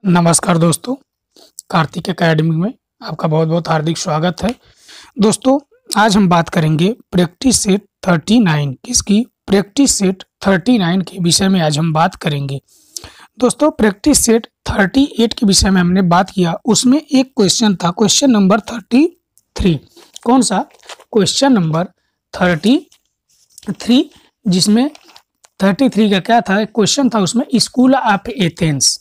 नमस्कार दोस्तों, कार्तिक एकेडमी में आपका बहुत बहुत हार्दिक स्वागत है। दोस्तों, आज हम बात करेंगे प्रैक्टिस सेट 39 किसकी प्रैक्टिस सेट 39 के विषय में आज हम बात करेंगे। दोस्तों, प्रैक्टिस सेट 38 के विषय में हमने बात किया, उसमें एक क्वेश्चन था, क्वेश्चन नंबर 33। कौन सा? क्वेश्चन नंबर 33, जिसमें 33 का क्या था, एक क्वेश्चन था उसमें, school of Athens.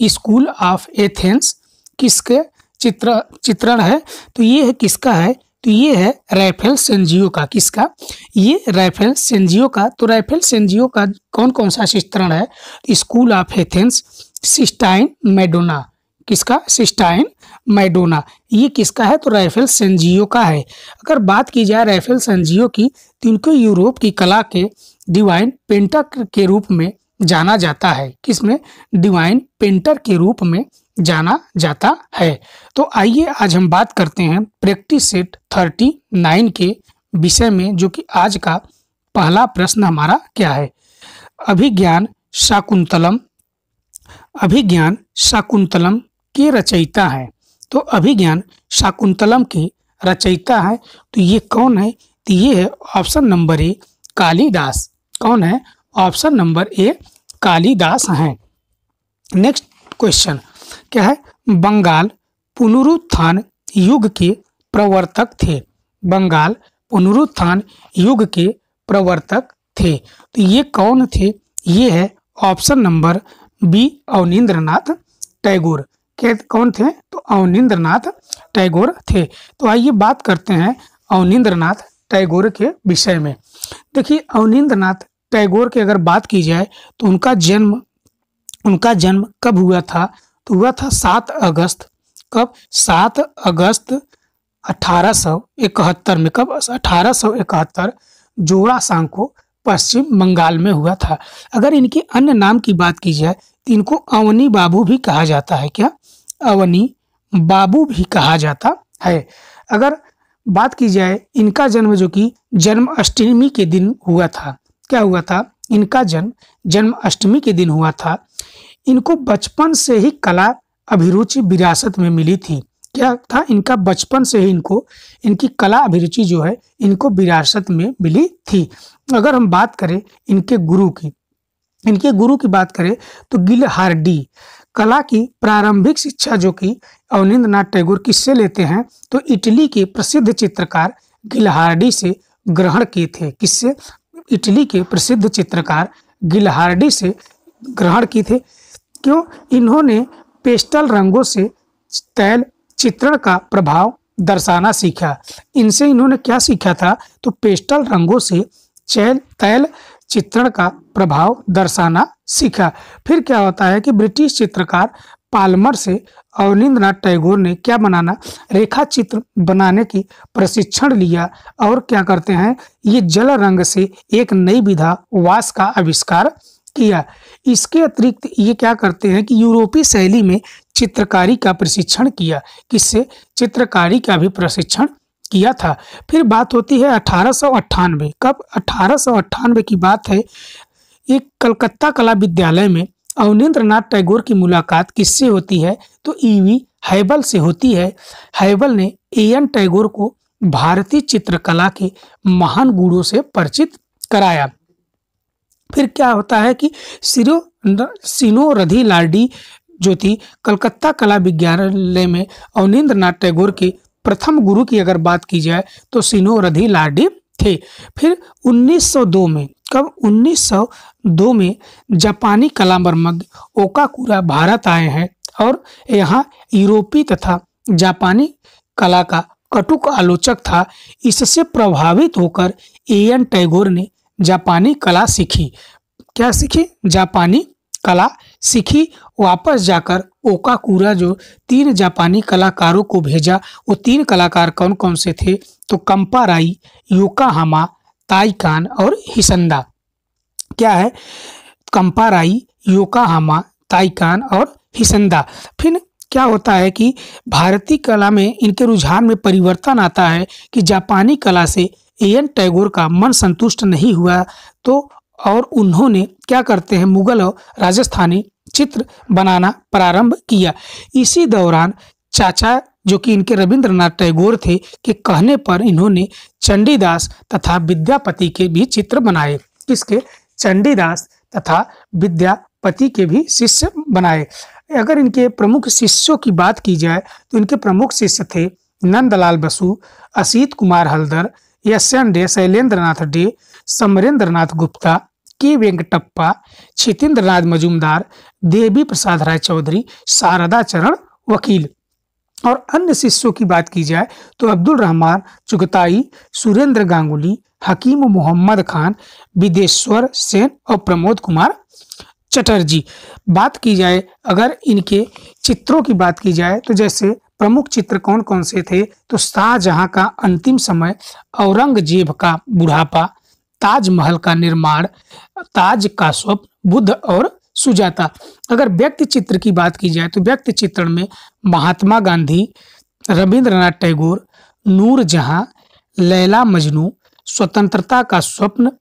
School of Athens किसके चित्रण है? तो ये है किसका है? तो ये है राफेल सेंजियो का। किसका? ये राफेल सेंजियो का। तो राफेल सेंजियो का कौन कौन सा चित्रण है? School of Athens, Sistine Madonna. किसका? Sistine Madonna. ये किसका है? तो राफेल सेंजियो का है। अगर बात की जाए राफेल सेंजियो की, तो इनको यूरोप की कला के डिवाइन पेंटर के रूप में जाना जाता है। किसमें? डिवाइन पेंटर के रूप में जाना जाता है। तो आइए आज हम बात करते हैं प्रैक्टिस सेट 39 के विषय में, जो कि आज का पहला प्रश्न हमारा क्या है? अभिज्ञान शाकुंतलम। अभिज्ञान शाकुंतलम के रचयिता हैं। तो अभिज्ञान शाकुंतलम के रचयिता है, तो ये कौन है? तो ये है ऑप्शन नंबर ए, कालिदास। कौन है? ऑप्शन नंबर ए, कालिदास हैं। नेक्स्ट क्वेश्चन क्या है? बंगाल पुनरुत्थान युग के प्रवर्तक थे। बंगाल पुनरुत्थान युग के प्रवर्तक थे, तो ये कौन थे? ये है option number B, Abanindranath Tagore. क्या कौन थे? तो अवनींद्रनाथ टैगोर थे। तो आइए बात करते हैं अवनींद्रनाथ टैगोर के विषय में। देखिए, अवनींद्रनाथ टैगोर की अगर बात की जाए तो उनका जन्म कब हुआ था? तो हुआ था 7 अगस्त। कब? 7 अगस्त 1871 में। कब? 1871 जोड़ासांको पश्चिम बंगाल में हुआ था। अगर इनके अन्य नाम की बात की जाए तो इनको अवनी बाबू भी कहा जाता है। क्या? अवनी बाबू भी कहा जाता है। अगर बात की जाए इनका जन्म, जो कि जन्माष्टमी के दिन हुआ था। क्या हुआ था? इनका जन्माष्टमी के दिन हुआ था। इनको बचपन से ही कला अभिरुचि विरासत में मिली थी। क्या था? इनका बचपन से ही इनकी कला अभिरुचि जो है इनको विरासत में मिली थी। अगर हम बात करें इनके गुरु की बात करें तो गिलहार्डी। कला की प्रारंभिक शिक्षा जो कि अवनींद्रनाथ टैगोर किससे लेते हैं? तो इटली के प्रसिद्ध चित्रकार गिलहार्डी से ग्रहण किए थे। किससे? इटली के प्रसिद्ध चित्रकार गिलहार्डी से ग्रहण किए थे। क्यों? इन्होंने पेस्टल रंगों से तैल चित्रण का प्रभाव दर्शाना सीखा। इनसे इन्होंने क्या सीखा था? तो पेस्टल रंगों से तैल चित्रण का प्रभाव दर्शाना सीखा। फिर क्या होता है कि ब्रिटिश चित्रकार पाल्मर से अवनींद्रनाथ टैगोर ने क्या बनाना? रेखा चित्र बनाने की प्रशिक्षण लिया। और क्या करते हैं? ये जल रंग से एक नई विधा वाश का आविष्कार किया। इसके अतिरिक्त ये क्या करते हैं कि यूरोपीय शैली में चित्रकारी का प्रशिक्षण किया। किससे? चित्रकारी का भी प्रशिक्षण किया था। फिर बात होती है 1898। कब? 1898 की बात है। एक कलकत्ता कला विद्यालय में अवनींद्रनाथ टैगोर की मुलाकात किससे होती है? तो ईवी हैबल से होती है। हैबल ने एएन टैगोर को भारतीय चित्रकला के महान गुणों से परिचित कराया। फिर क्या होता है कि सिनो रधी लाडी जो थी, कलकत्ता कला विद्यालय में अवनींद्रनाथ टैगोर के प्रथम गुरु की अगर बात की जाए तो सिनो रधी लाडी थे। फिर 1902 में, कब? 1902 में जापानी कला मर्मज्ञ ओकाकुरा भारत आए हैं और यहाँ यूरोपीय तथा जापानी कला का कटुक आलोचक था। इससे प्रभावित होकर एएन टैगोर ने जापानी कला सीखी। क्या सीखी? जापानी कला सीखी। वापस जाकर ओकाकुरा जो 3 जापानी कलाकारों को भेजा। वो 3 कलाकार कौन कौन से थे? तो कंपाराई, योकोहामा, ताइकान और हिसंदा। क्या है? कंपाराई, योकोहामा, ताइकान और हिसंदा। फिर क्या होता है कि भारतीय कला में इनके रुझान में परिवर्तन आता है कि जापानी कला से एएन टैगोर का मन संतुष्ट नहीं हुआ, तो और उन्होंने क्या करते हैं? मुगल और राजस्थानी चित्र बनाना प्रारंभ किया। इसी दौरान चाचा जो कि इनके रविंद्रनाथ टैगोर थे के कहने पर इन्होंने चंडीदास तथा विद्यापति के भी चित्र बनाए। किसके? चंडीदास तथा विद्यापति के भी शिष्य बनाए। अगर इनके प्रमुख शिष्यों की बात की जाए तो इनके प्रमुख शिष्य थे नंदलाल बसु, असित कुमार हल्दर, यशवंत डे, शैलेंद्रनाथ डे, समरेंद्रनाथ गुप्ता, के वेंकटप्पा, क्षितेंद्रनाथ मजूमदार, देवी प्रसाद राय चौधरी, शारदा चरण वकील। और अन्य शिष्यों की बात की जाए तो अब्दुल रहमान चुगताई, सुरेंद्र गांगुली, हकीम मोहम्मद खान, विदेश्वर सेन और प्रमोद कुमार चटर्जी। बात की जाए अगर इनके चित्रों की बात की जाए तो जैसे प्रमुख चित्र कौन कौन से थे तो शाहजहां का अंतिम समय, औरंगजेब का बुढ़ापा, ताजमहल का निर्माण, ताज का स्वप्न, बुद्ध और सुजाता। अगर व्यक्ति चित्र की बात की जाए तो व्यक्ति चित्रण में महात्मा गांधी, रविंद्रनाथ टैगोर, नूरजहां, लैला मजनू, स्वतंत्रता का स्वप्न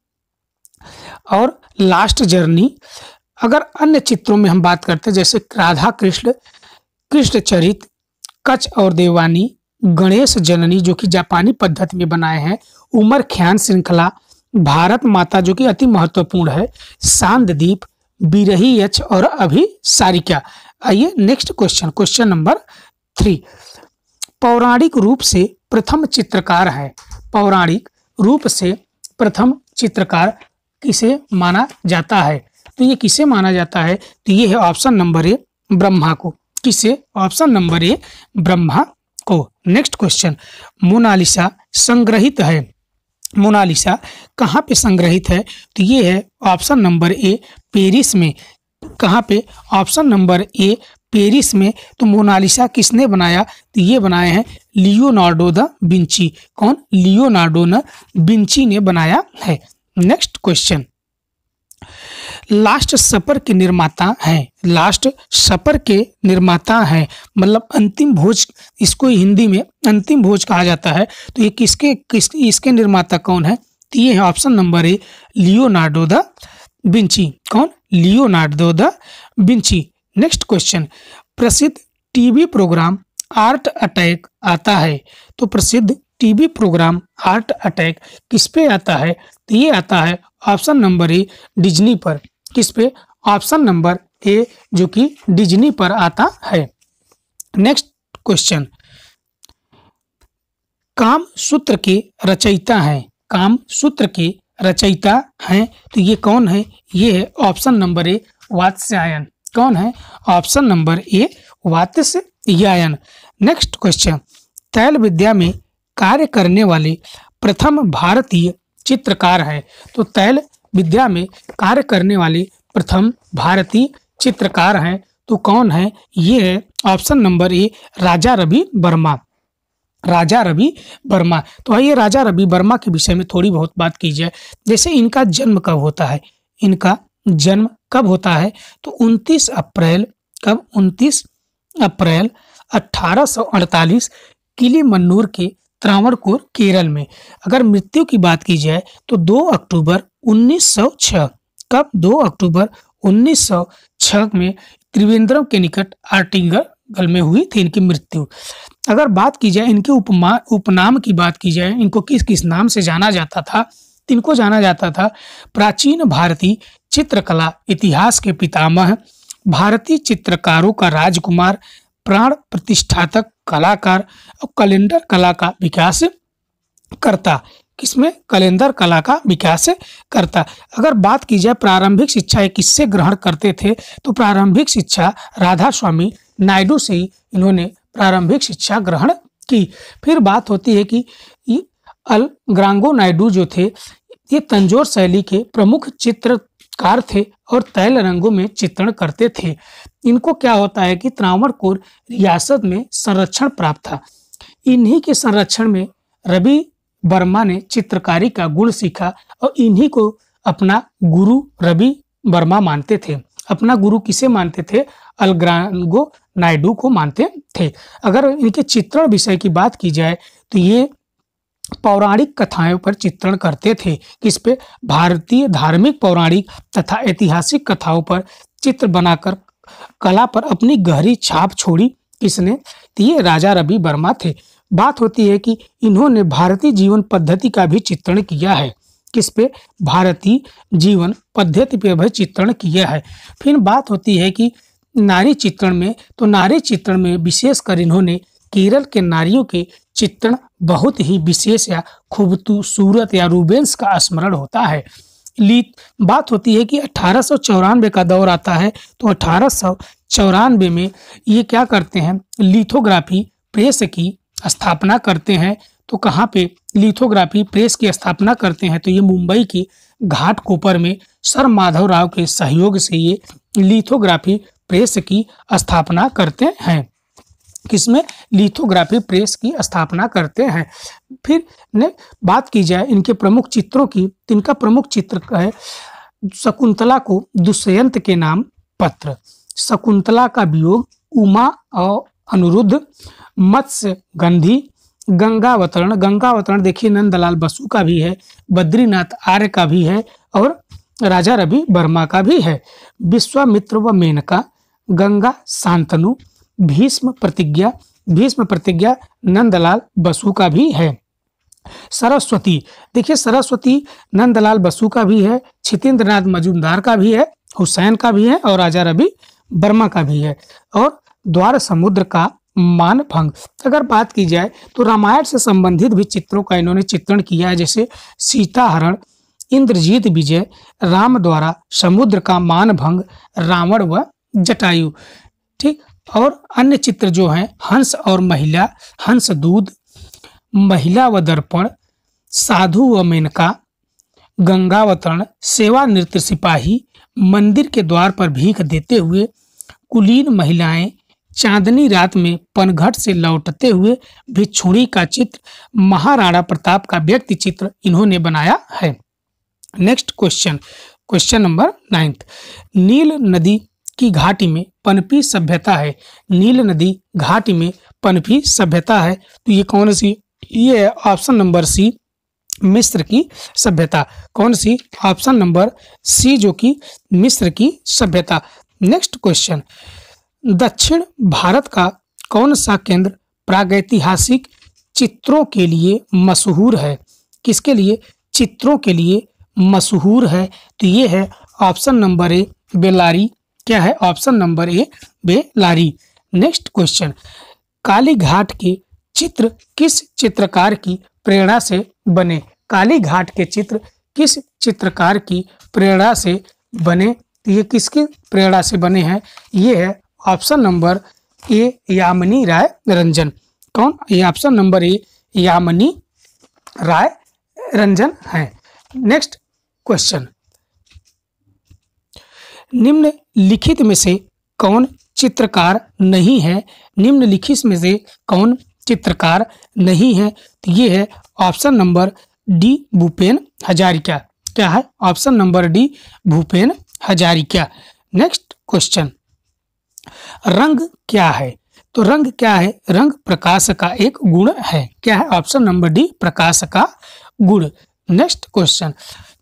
और लास्ट जर्नी। अगर अन्य चित्रों में हम बात करते हैं जैसे राधा कृष्ण, कृष्णचरित, कच और देवानी, गणेश जननी जो कि जापानी पद्धति में बनाए हैं, उमर ख्यान श्रृंखला, भारत माता जो कि अति महत्वपूर्ण है, सांददीप, बिरही यक्ष और अभी सारिका। आइए नेक्स्ट क्वेश्चन, क्वेश्चन नंबर 3। पौराणिक रूप से प्रथम चित्रकार है। पौराणिक रूप से प्रथम चित्रकार किसे माना जाता है? तो ये किसे माना जाता है? तो ये है ऑप्शन नंबर ए, ब्रह्मा को। किसे? ऑप्शन नंबर ए, ब्रह्मा को। नेक्स्ट क्वेश्चन, मोनालिसा संग्रहित है। मोनालिसा कहाँ पे संग्रहित है? तो ये है ऑप्शन नंबर ए, पेरिस में। कहाँ पे? ऑप्शन नंबर ए, पेरिस में। तो मोनालिसा किसने बनाया? तो ये बनाए हैं लियोनार्डो द विंची। कौन? लियोनार्डो द विंची ने बनाया है। नेक्स्ट क्वेश्चन, लास्ट सपर के निर्माता हैं। लास्ट सपर के निर्माता हैं मतलब अंतिम भोज, इसको हिंदी में अंतिम भोज कहा जाता है। तो ये इसके निर्माता कौन है? तो ये है option number A, Leonardo da Vinci. कौन? Leonardo da Vinci. Next question, प्रसिद्ध टीवी प्रोग्राम आर्ट अटैक आता है। तो प्रसिद्ध टीवी प्रोग्राम आर्ट अटैक किस पे आता है? तो ये आता है ऑप्शन नंबर ए, डिज्नी पर। किस पे? ऑप्शन नंबर ए, जो कि डिज्नी पर आता है। नेक्स्ट क्वेश्चन, काम सूत्र के रचयिता हैं। काम सूत्र के रचयिता हैं तो ये कौन है? ये है ऑप्शन नंबर ए, वात्स्यायन। कौन है? Option number A, Vatsyayan. Next question, तैल विद्या में कार्य करने वाले प्रथम भारतीय चित्रकार है। तो तैल विद्या में कार्य करने वाले प्रथम भारतीय चित्रकार हैं तो कौन है? ये है ऑप्शन नंबर ए, राजा रवि वर्मा। राजा रवि वर्मा। तो आइए राजा रवि वर्मा के विषय में थोड़ी बहुत बात की जाए। जैसे इनका जन्म कब होता है? इनका जन्म कब होता है? तो 29 अप्रैल, कब? 29 अप्रैल 1848 किलीमन्नूर के त्रावणकोर, केरल में। अगर मृत्यु की बात की जाए तो 2 अक्टूबर 1906। कब? 2 अक्टूबर 1906 में त्रिवेंद्रम के निकट आर्टिंगल में हुई थी इनकी मृत्यु। अगर बात की जाए इनके उपनाम की बात की जाए, इनको किस किस नाम से जाना जाता था? इनको जाना जाता था प्राचीन भारतीय चित्रकला इतिहास के पितामह, भारतीय चित्रकारों का राजकुमार, प्राण प्रतिष्ठातक कलाकार और कैलेंडर कला का विकास करता। किसमें? कैलेंडर कला का विकास करता। अगर बात की जाए प्रारंभिक शिक्षा ये किससे ग्रहण करते थे? तो प्रारंभिक शिक्षा राधा स्वामी नायडू से ही इन्होंने प्रारंभिक शिक्षा ग्रहण की। फिर बात होती है कि अल ग्रांगो नायडू जो थे ये तंजौर शैली के प्रमुख चित्रकार थे और तैल रंगों में चित्रण करते थे। इनको क्या होता है कि त्रावणकोर रियासत में संरक्षण प्राप्त था। इन्हीं के संरक्षण में रवि वर्मा ने चित्रकारी का गुण सीखा और इन्हीं को अपना गुरु रवि वर्मा मानते थे। अपना गुरु किसे मानते थे? अलग्रांगो नायडू को मानते थे। अगर इनके चित्रण विषय की बात की जाए तो ये पौराणिक कथाओं पर चित्रण करते थे। किस पे? भारतीय धार्मिक, पौराणिक तथा ऐतिहासिक कथाओं पर चित्र बनाकर कला पर अपनी गहरी छाप छोड़ी किसने? तो ये राजा रवि वर्मा थे। बात होती है कि इन्होंने भारतीय जीवन पद्धति का भी चित्रण किया है। किस पे? भारतीय जीवन पद्धति पे भी चित्रण किया है। फिर बात होती है कि नारी चित्रण में, तो नारी चित्रण में विशेषकर इन्होंने केरल के नारियों के चित्रण बहुत ही विशेष या खूबसूरत या रूबेंस का स्मरण होता है। बात होती है कि 1894 का दौर आता है, तो 1894 में ये क्या करते हैं? लिथोग्राफी प्रेस की स्थापना करते हैं। तो कहाँ पे लिथोग्राफी प्रेस की स्थापना करते हैं? तो ये मुंबई की घाटकोपर में सर माधवराव के सहयोग से ये लिथोग्राफी प्रेस की स्थापना करते हैं। किसमें? लिथोग्राफी प्रेस की स्थापना करते हैं। फिर ने बात की जाए इनके प्रमुख चित्रों की, तो इनका प्रमुख चित्र है शकुंतला को दुष्यंत के नाम पत्र, शकुंतला का वियोग, उमा और अनिरुद्ध, मत्स्य गंधी, गंगावतरण। गंगावतरण देखिए नंदलाल बसु का भी है, बद्रीनाथ आर्य का भी है और राजा रवि वर्मा का भी है। विश्वामित्र व मेनका, गंगा शांतनु, भीष्म प्रतिज्ञा, भीष्म प्रतिज्ञा नंदलाल बसु का भी है। सरस्वती, देखिए सरस्वती नंदलाल बसु का भी है, छितेंद्रनाथ मजूमदार का भी है, हुसैन का भी है और राजा रवि वर्मा का भी है। और द्वार समुद्र का मानभंग। अगर बात की जाए तो रामायण से संबंधित भी चित्रों का इन्होंने चित्रण किया है, जैसे सीताहरण, इंद्रजीत विजय, राम द्वारा समुद्र का मानभंग, रावण व जटायु। ठीक, और अन्य चित्र जो हैं हंस और महिला, हंस दूध, महिला व दर्पण, साधु व मेनका, गंगावतरण, सेवा नृत्य सिपाही, मंदिर के द्वार पर भीख देते हुए, कुलीन महिलाएं, चांदनी रात में पनघट से लौटते हुए भिक्षुणी का चित्र, महाराणा प्रताप का व्यक्ति चित्र इन्होंने बनाया है। Next question, question number 9। नील नदी की घाटी में पनपी सभ्यता है। नील नदी घाटी में पनपी सभ्यता है, तो ये कौन सी? ये है ऑप्शन नंबर सी, मिस्र की सभ्यता। कौन सी? ऑप्शन नंबर सी, जो कि मिस्र की सभ्यता। नेक्स्ट क्वेश्चन, दक्षिण भारत का कौन सा केंद्र प्रागैतिहासिक चित्रों के लिए मशहूर है? किसके लिए? चित्रों के लिए मशहूर है, तो ये है ऑप्शन नंबर ए, बेलारी। क्या है? Option number A, Bellary. Next question, Kalighat के चित्र किस चित्रकार की प्रेरणा से बने? काली घाट के चित्र किस चित्रकार की प्रेरणा से बने? तो ये किसकी प्रेरणा से बने हैं? ये है ऑप्शन नंबर ए, यामिनी राय रंजन। कौन? ये ऑप्शन नंबर ए, यामिनी राय रंजन है। नेक्स्ट क्वेश्चन, निम्नलिखित में से कौन चित्रकार नहीं है? निम्नलिखित में से कौन चित्रकार नहीं है? तो ये है option number D, Bhupen Hazarika. क्या है? Option number D, Bhupen Hazarika. Next question, रंग क्या है? तो रंग क्या है? रंग प्रकाश का एक गुण है। क्या है? ऑप्शन नंबर डी, प्रकाश का गुण। नेक्स्ट क्वेश्चन,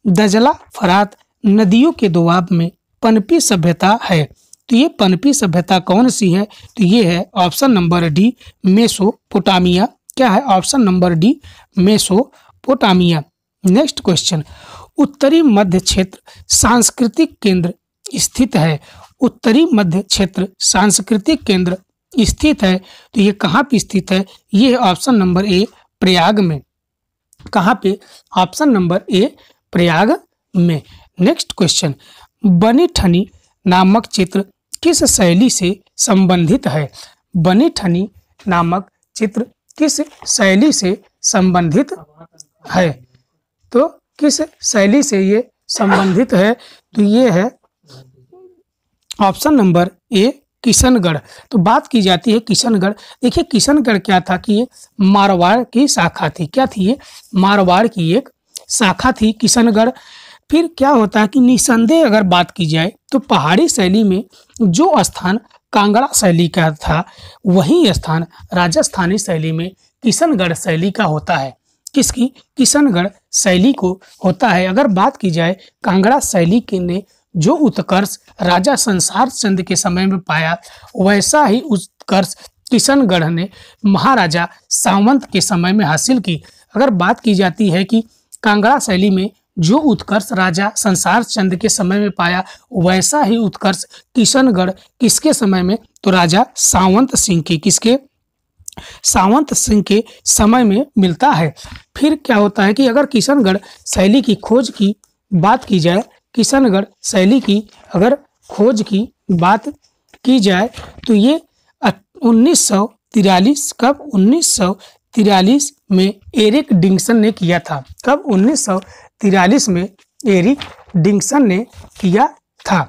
दजला फरात नदियों के दोआब में पनपी सभ्यता है, तो ये पनपी सभ्यता कौन सी है? तो ये है ऑप्शन नंबर डी, मेसोपोटामिया। क्या है? Option number D, Mesopotamia. Next question, उत्तरी मध्य क्षेत्र सांस्कृतिक केंद्र स्थित है। उत्तरी मध्य क्षेत्र सांस्कृतिक केंद्र स्थित है, तो ये कहाँ पे स्थित है? ये है ऑप्शन नंबर ए, प्रयाग में। कहाँ पे? ऑप्शन नंबर ए, प्रयाग में। नेक्स्ट क्वेश्चन, बनी ठनी नामक चित्र किस शैली से संबंधित है? बनी ठनी नामक चित्र किस शैली से संबंधित है? तो किस शैली से ये संबंधित है? तो ये है ऑप्शन नंबर ए, किशनगढ़। तो बात की जाती है किशनगढ़। देखिए किशनगढ़ क्या था कि ये मारवाड़ की शाखा थी। क्या थी ये? मारवाड़ की एक शाखा थी किशनगढ़। फिर क्या होता है कि निसंदेह अगर बात की जाए तो पहाड़ी शैली में जो स्थान कांगड़ा शैली का था, वही स्थान राजस्थानी शैली में किशनगढ़ शैली का होता है। किसकी? किशनगढ़ शैली को होता है। अगर बात की जाए कांगड़ा शैली के ने जो उत्कर्ष राजा संसार चंद के समय में पाया, वैसा ही उत्कर्ष किशनगढ़ ने महाराजा सावंत के समय में हासिल की। अगर बात की जाती है कि कांगड़ा शैली में जो उत्कर्ष राजा संसार चंद के समय में पाया, वैसा ही उत्कर्ष किशनगढ़ किसके समय में, तो राजा सावंत सिंह के, किसके, सावंत सिंह के समय में मिलता है। फिर क्या होता है कि अगर किशनगढ़ शैली की खोज की बात की जाए, किशनगढ़ शैली की अगर खोज की बात की जाए तो ये 1943 कब 1943 में एरिक डिक्सन ने किया था। कब 1943 में एरिक डिक्सन ने किया था।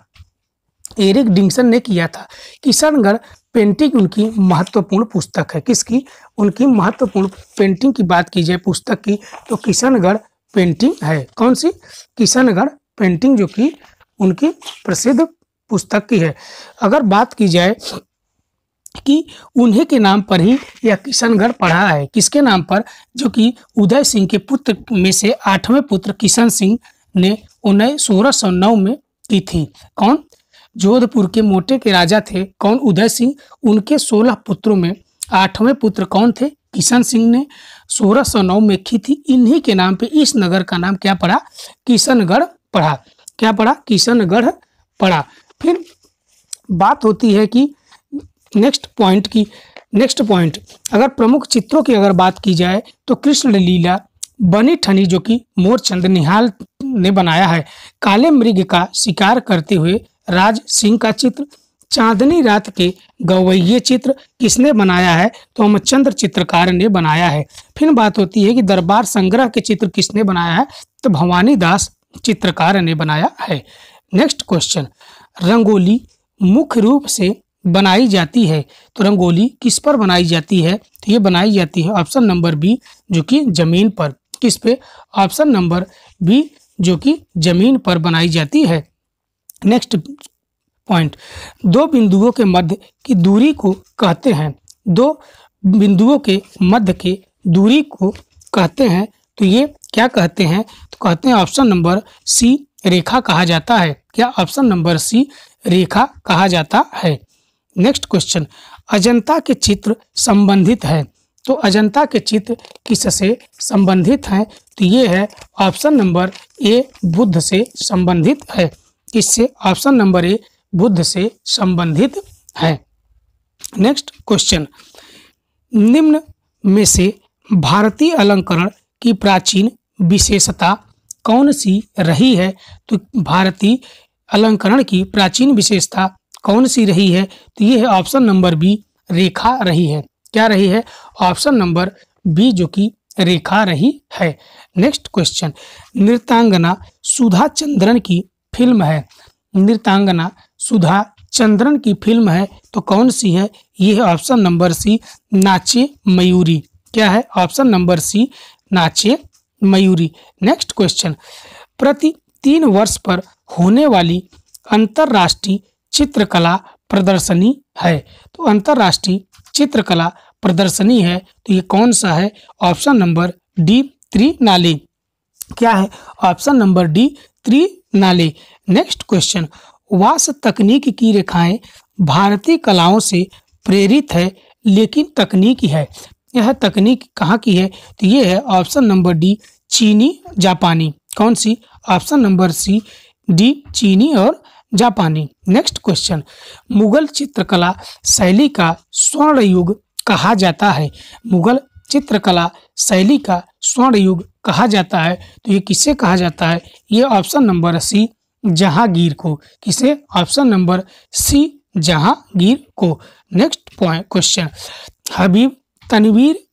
एरिक डिक्सन ने किया था। किशनगढ़ पेंटिंग उनकी महत्वपूर्ण पुस्तक है। किसकी? उनकी महत्वपूर्ण पेंटिंग की बात की जाए पुस्तक की तो किशनगढ़ पेंटिंग है। कौन सी? किशनगढ़ पेंटिंग, जो कि उनकी प्रसिद्ध पुस्तक की है। अगर बात की जाए कि उन्हीं के नाम पर ही यह किशनगढ़ पड़ा है। किसके नाम पर? जो कि उदय सिंह के पुत्र में से 8वें पुत्र किशन सिंह ने 1609 में की थी। कौन? जोधपुर के मोटे के राजा थे। कौन? उदय सिंह। उनके 16 पुत्रों में 8वें पुत्र कौन थे? किशन सिंह ने 1609 में की थी। इन्हीं के नाम पे इस नगर का नाम क्या पड़ा? किशनगढ़ पड़ा। क्या पड़ा? किशनगढ़ पड़ा। फिर बात होती है कि नेक्स्ट पॉइंट अगर प्रमुख चित्रों की अगर बात की जाए तो कृष्ण लीला बनी ठनी, जो कि मोरचंद निहाल ने बनाया है। काले मृग का शिकार करते हुए राज सिंह का चित्र, चांदनी रात के गवैये चित्र किसने बनाया है? तो अमरचंद्र चित्रकार ने बनाया है। फिर बात होती है कि दरबार संग्रह के चित्र किसने बनाया है? तो भवानी दास चित्रकार ने बनाया है। नेक्स्ट क्वेश्चन, रंगोली मुख्य रूप से बनाई जाती है तो रंगोली किस पर बनाई जाती है? तो ये बनाई जाती है ऑप्शन नंबर बी, जो कि जमीन पर। किस पे? ऑप्शन नंबर बी, जो कि जमीन पर बनाई जाती है। नेक्स्ट पॉइंट, दो बिंदुओं के मध्य की दूरी को कहते हैं। दो बिंदुओं के मध्य के दूरी को कहते हैं तो ये क्या कहते हैं? तो कहते हैं ऑप्शन नंबर सी, रेखा कहा जाता है। क्या? ऑप्शन नंबर सी, रेखा कहा जाता है। नेक्स्ट क्वेश्चन, अजंता के चित्र संबंधित है तो अजंता के चित्र किससे संबंधित हैं? तो ये है ऑप्शन नंबर ए, बुद्ध से संबंधित है। किससे? ऑप्शन नंबर ए, बुद्ध से संबंधित है। नेक्स्ट क्वेश्चन, निम्न में से भारतीय अलंकरण की प्राचीन विशेषता कौन सी रही है? तो भारतीय अलंकरण की प्राचीन विशेषता कौन सी रही है? तो ये है ऑप्शन नंबर बी, रेखा रही है। क्या रही है? ऑप्शन नंबर बी, जो कि रेखा रही है। नेक्स्ट क्वेश्चन, नृत्यांगना सुधा चंद्रन की फिल्म है। नृत्यांगना सुधा चंद्रन की फिल्म है तो कौन सी है? ये है ऑप्शन नंबर सी, नाचे मयूरी। क्या है? ऑप्शन नंबर सी, नाचे मयूरी। नेक्स्ट क्वेश्चन, प्रति 3 वर्ष पर होने वाली अंतरराष्ट्रीय चित्रकला प्रदर्शनी है तो अंतरराष्ट्रीय चित्रकला प्रदर्शनी है तो ये कौन सा है? ऑप्शन नंबर डी, त्रिनाली। क्या है? ऑप्शन नंबर डी, त्रिनाली। नेक्स्ट क्वेश्चन, वास तकनीक की रेखाएं भारतीय कलाओं से प्रेरित है लेकिन तकनीकी है। यह तकनीक कहाँ की है? तो ये है ऑप्शन नंबर डी, चीनी जापानी। कौन सी? ऑप्शन नंबर सी, डी, चीनी और जापानी। नेक्स्ट क्वेश्चन, मुगल चित्रकला शैली का स्वर्ण युग कहा जाता है। मुगल चित्रकला शैली का स्वर्ण युग कहा जाता है तो ये किसे कहा जाता है? ये ऑप्शन नंबर सी, जहांगीर को। किसे? ऑप्शन नंबर सी, जहांगीर को। Next point question, Habib Tanvir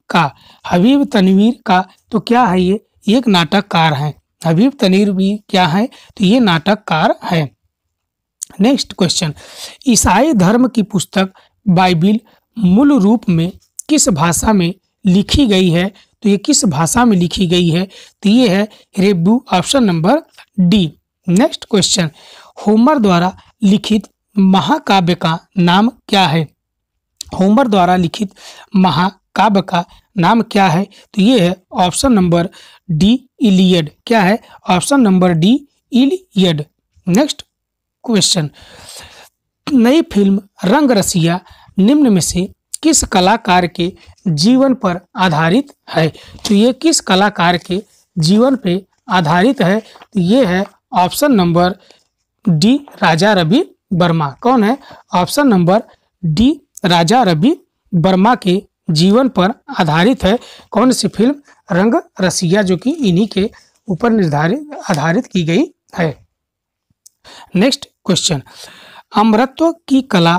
का तो क्या है? ये एक नाटककार है। हबीब तनवीर क्या है? तो ये नाटककार है। नेक्स्ट क्वेश्चन, ईसाई धर्म की पुस्तक बाइबिल मूल रूप में किस भाषा में लिखी गई है? तो ये किस भाषा में लिखी गई है? तो ये है Hebrew. Option number D. Next question, Homer द्वारा लिखित महाकाव्य का नाम क्या है? होमर द्वारा लिखित महाकाव्य का नाम क्या है? तो ये है ऑप्शन नंबर डी, इलियड। क्या है? Option number D, Iliad. Next question, नई फिल्म रंग रसिया निम्न में से किस कलाकार के जीवन पर आधारित है? तो ये किस कलाकार के जीवन पे आधारित है? तो ये है option number D, Raja Ravi Varma. कौन है? Option number D, Raja Ravi Varma के जीवन पर आधारित है। कौन सी फिल्म? रंग रसिया, जो कि इन्हीं के ऊपर आधारित की गई है। नेक्स्ट क्वेश्चन, अमरत्व की कला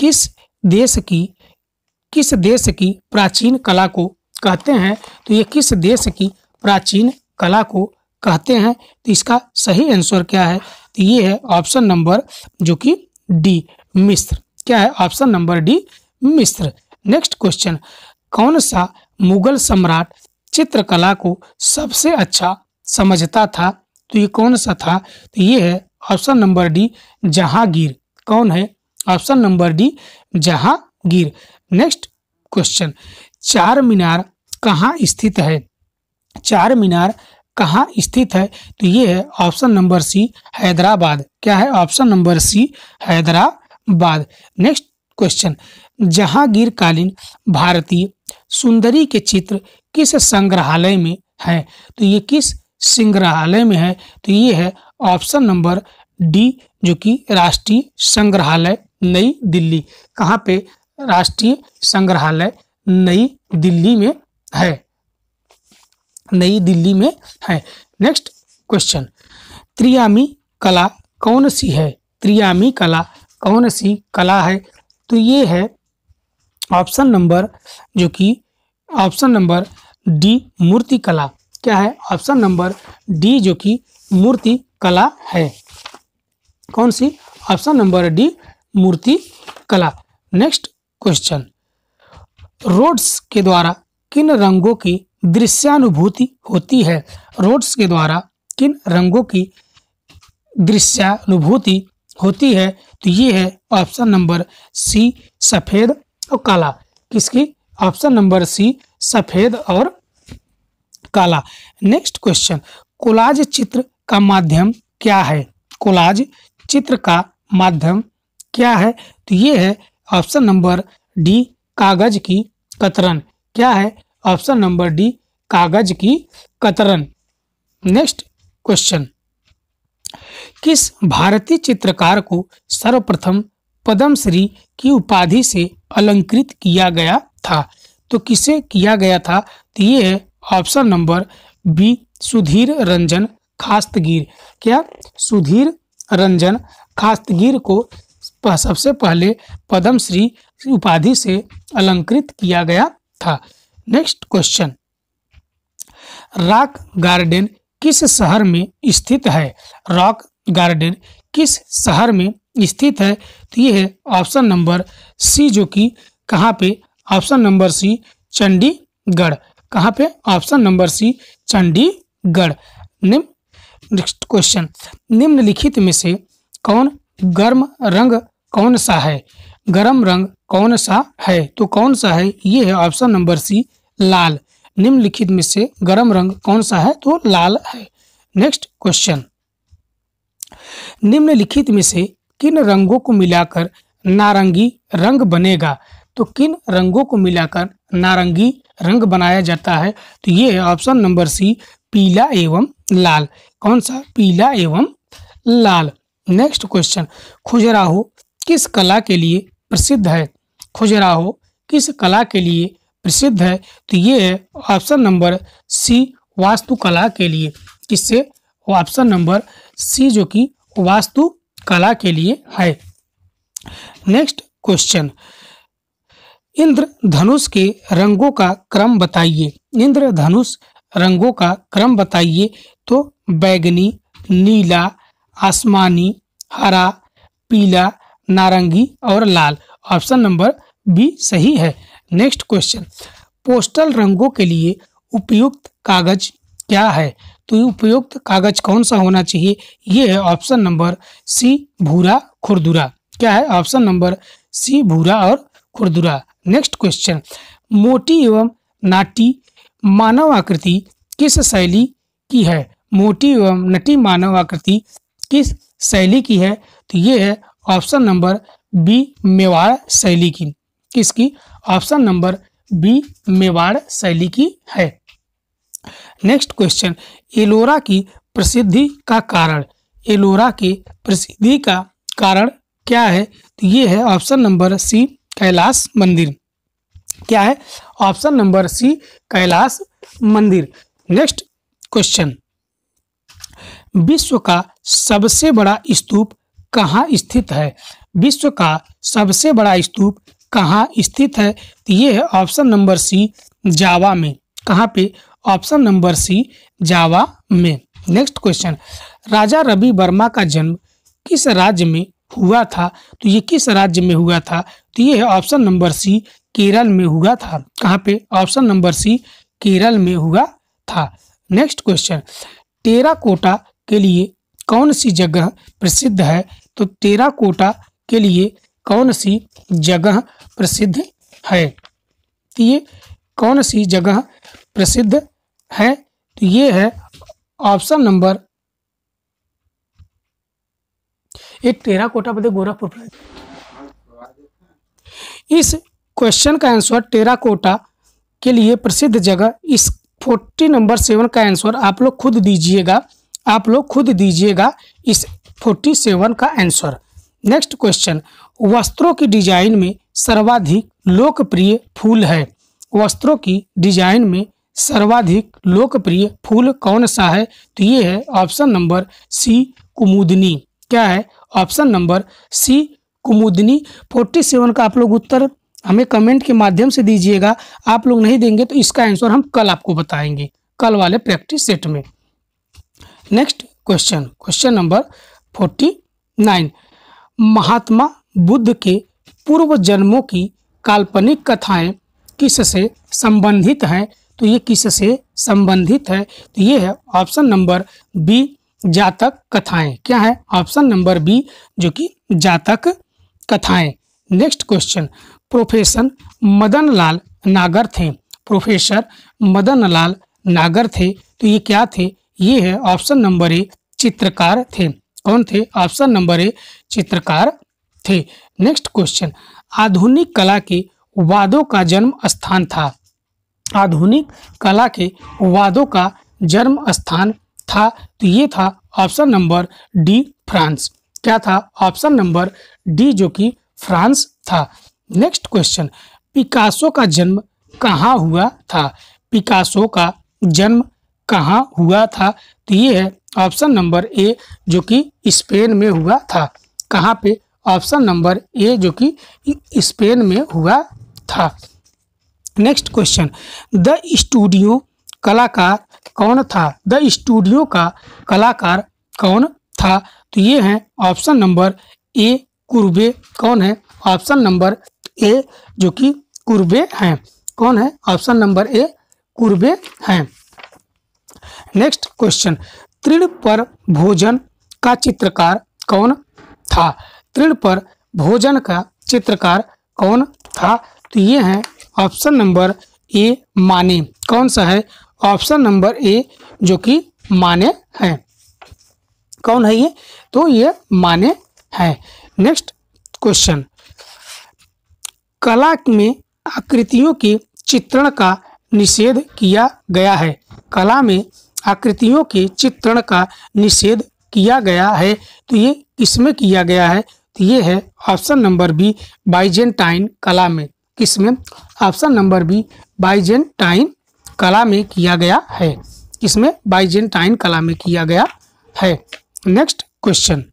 किस देश की प्राचीन कला को कहते हैं? तो ये किस देश की प्राचीन कला को कहते हैं? तो इसका सही आंसर क्या है? तो ये है ऑप्शन नंबर जो कि डी, मिस्र। क्या है? ऑप्शन नंबर डी, मिस्र। नेक्स्ट क्वेश्चन, कौन सा मुगल सम्राट चित्रकला को सबसे अच्छा समझता था? तो ये कौन सा था? तो ये है ऑप्शन नंबर डी, जहांगीर। कौन है? Option number D, Jahangir. Next question, चार मीनार कहाँ स्थित है? चार मीनार कहाँ स्थित है? तो ये है ऑप्शन नंबर सी, हैदराबाद। क्या है? Option number C, Hyderabad. Next question, Jahangir कालीन भारतीय सुंदरी के चित्र किस संग्रहालय में है? तो ये किस संग्रहालय में है? तो ये है ऑप्शन नंबर डी, जो कि राष्ट्रीय संग्रहालय नई दिल्ली। कहाँ पे? राष्ट्रीय संग्रहालय नई दिल्ली में है। नई दिल्ली में है। नेक्स्ट क्वेश्चन, त्रियामी कला कौन सी है? त्रियामी कला कौन सी कला है? तो ये है ऑप्शन नंबर जो कि ऑप्शन नंबर डी, मूर्ति कला। क्या है? ऑप्शन नंबर डी, जो कि मूर्ति कला है। कौन सी? ऑप्शन नंबर डी, मूर्ति कला। नेक्स्ट क्वेश्चन, रोड्स के द्वारा किन रंगों की दृश्यानुभूति होती है? रोड्स के द्वारा किन रंगों की दृश्यानुभूति होती है? तो ये है ऑप्शन नंबर सी, सफेद और काला। किसकी? ऑप्शन नंबर सी, सफेद और काला। नेक्स्ट क्वेश्चन, कोलाज चित्र का माध्यम क्या है? कोलाज चित्र का माध्यम क्या है? तो ये है ऑप्शन नंबर डी, कागज की कतरन। क्या है? ऑप्शन नंबर डी, कागज की कतरन। नेक्स्ट क्वेश्चन, किस भारतीय चित्रकार को सर्वप्रथम पद्मश्री की उपाधि से अलंकृत किया गया था? तो किसे किया गया था? तो ये है option number B, Sudhir Ranjan Khastgir. क्या? सुधीर रंजन खास्तगीर को सबसे पहले पद्मश्री उपाधि से अलंकृत किया गया था। नेक्स्ट क्वेश्चन, रॉक गार्डन किस शहर में स्थित है? रॉक गार्डन किस शहर में स्थित है? तो ये है ऑप्शन नंबर सी, जो कि कहाँ पे? Option number C, Chandigarh. कहाँ पे? Option number C, Chandigarh. Next question, निम्नलिखित में से कौन गर्म रंग कौन सा है? गर्म रंग कौन सा है? तो कौन सा है? ये है ऑप्शन नंबर सी, लाल। निम्नलिखित में से गर्म रंग कौन सा है? तो लाल है। नेक्स्ट क्वेश्चन, निम्नलिखित में से किन रंगों को मिलाकर नारंगी रंग बनेगा? तो किन रंगों को मिलाकर नारंगी रंग बनाया जाता है? तो ये है ऑप्शन नंबर सी, पीला एवं लाल। कौन सा? पीला एवं लाल। नेक्स्ट क्वेश्चन, खजुराहो किस कला के लिए प्रसिद्ध है? खजुराहो किस कला के लिए प्रसिद्ध है? तो ये है ऑप्शन नंबर सी, वास्तुकला के लिए। किससे? ऑप्शन नंबर सी, जो कि वास्तुकला के लिए है। नेक्स्ट क्वेश्चन, इंद्रधनुष के रंगों का क्रम बताइए। इंद्रधनुष रंगों का क्रम बताइए। तो बैगनी, नीला, आसमानी, हरा, पीला, नारंगी और लाल। ऑप्शन नंबर बी सही है। नेक्स्ट क्वेश्चन, पोस्टल रंगों के लिए उपयुक्त कागज क्या है? तो उपयुक्त कागज कौन सा होना चाहिए? ये है ऑप्शन नंबर सी, भूरा खुरदुरा। क्या है? ऑप्शन नंबर सी, भूरा और खुरदुरा। नेक्स्ट क्वेश्चन, मोटी एवं नाटी मानव आकृति किस शैली की है? मोटी एवं नटी मानव आकृति किस शैली की है? तो ये है ऑप्शन नंबर बी मेवाड़ शैली की। किसकी? ऑप्शन नंबर बी मेवाड़ शैली की है। नेक्स्ट क्वेश्चन, एलोरा की प्रसिद्धि का कारण, एलोरा की प्रसिद्धि का कारण क्या है? तो ये है ऑप्शन नंबर सी कैलाश मंदिर। क्या है? ऑप्शन नंबर सी कैलाश मंदिर। नेक्स्ट क्वेश्चन, विश्व का सबसे बड़ा स्तूप कहाँ स्थित है? विश्व का सबसे बड़ा स्तूप कहाँ स्थित है? तो ये है ऑप्शन नंबर सी जावा में। कहाँ पे? ऑप्शन नंबर सी जावा में। नेक्स्ट क्वेश्चन, राजा रवि वर्मा का जन्म किस राज्य में हुआ था? तो ये किस राज्य में हुआ था? तो ये है ऑप्शन नंबर सी केरल में हुआ था। कहाँ पे? ऑप्शन नंबर सी केरल में हुआ था। नेक्स्ट क्वेश्चन, टेराकोटा के लिए कौन सी जगह प्रसिद्ध है? तो टेराकोटा के लिए कौन सी जगह प्रसिद्ध है? तो ये कौन सी जगह प्रसिद्ध है? तो ये है ऑप्शन नंबर एक टेराकोटा बता गोरखपुर। इस क्वेश्चन का आंसर टेराकोटा के लिए प्रसिद्ध जगह, इस 40 नंबर 7 का आंसर आप लोग खुद दीजिएगा, आप लोग खुद दीजिएगा इस 47 का आंसर। नेक्स्ट क्वेश्चन, वस्त्रों की डिजाइन में सर्वाधिक लोकप्रिय फूल है? वस्त्रों की डिजाइन में सर्वाधिक लोकप्रिय फूल कौन सा है? तो ये है ऑप्शन नंबर सी कुमुदनी। क्या है? ऑप्शन नंबर सी कुमुदनी। 47 का आप लोग उत्तर हमें कमेंट के माध्यम से दीजिएगा। आप लोग नहीं देंगे तो इसका आंसर हम कल आपको बताएंगे, कल वाले प्रैक्टिस सेट में। Next question, question number 49, Mahatma Buddha के पूर्व जन्मों की काल्पनिक कथाएं किससे संबंधित हैं? तो ये किससे संबंधित है? तो ये है ऑप्शन नंबर बी जातक कथाएं। क्या है? ऑप्शन नंबर बी जो कि जातक कथाएं। Next question, professor Madan Lal नागर थे, प्रोफेसर मदन लाल नागर थे, तो ये क्या थे? ये है ऑप्शन नंबर ए चित्रकार थे। कौन थे? ऑप्शन नंबर ए चित्रकार थे। नेक्स्ट क्वेश्चन, आधुनिक कला के वादों का जन्म स्थान था, आधुनिक कला के वादों का जन्म स्थान था, तो ये था ऑप्शन नंबर डी फ्रांस। क्या था? ऑप्शन नंबर डी जो कि फ्रांस था। नेक्स्ट क्वेश्चन, पिकासो का जन्म कहाँ हुआ था? पिकासो का जन्म कहाँ हुआ था? तो ये है ऑप्शन नंबर ए जो कि स्पेन में हुआ था। कहाँ पे? ऑप्शन नंबर ए जो कि स्पेन में हुआ था। नेक्स्ट क्वेश्चन, द स्टूडियो कलाकार कौन था? द स्टूडियो का कलाकार कौन था? तो ये है ऑप्शन नंबर ए कुर्बे। कौन है? ऑप्शन नंबर ए जो कि कुर्बे हैं। कौन है? ऑप्शन नंबर ए कुर्बे हैं। नेक्स्ट क्वेश्चन, तृण पर भोजन का चित्रकार कौन था? तृण पर भोजन का चित्रकार कौन था? तो ये है ऑप्शन नंबर ए माने। कौन सा है? ऑप्शन नंबर ए जो कि माने हैं। कौन है ये? तो ये माने हैं। नेक्स्ट क्वेश्चन, कला में आकृतियों के चित्रण का निषेध किया गया है, कला में आकृतियों के चित्रण का निषेध किया गया है, तो ये किसमें किया गया है? तो ये है ऑप्शन नंबर बी बाइजेंटाइन कला में। किसमें? ऑप्शन नंबर बी बाइजेंटाइन कला में किया गया है। किसमें? बाइजेंटाइन कला में किया गया है। नेक्स्ट क्वेश्चन,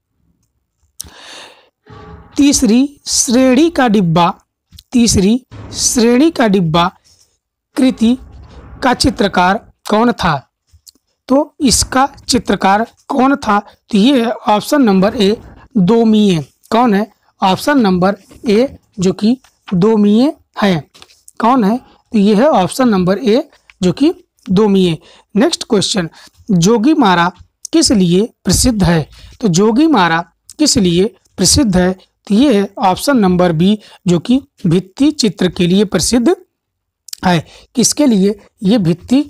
तीसरी श्रेणी का डिब्बा, तीसरी श्रेणी का डिब्बा कृति का चित्रकार कौन था? तो इसका चित्रकार कौन था? तो ये है ऑप्शन नंबर ए दोमिये। कौन है? ऑप्शन नंबर ए जो कि दोमिये है। कौन है? तो ये है ऑप्शन नंबर ए जो कि दोमिये। नेक्स्ट क्वेश्चन, जोगी मारा किस लिए प्रसिद्ध है? तो जोगी मारा किस लिए प्रसिद्ध है? तो ये है ऑप्शन नंबर बी जो कि भित्ति चित्र के लिए प्रसिद्ध है। किसके लिए? ये भित्ति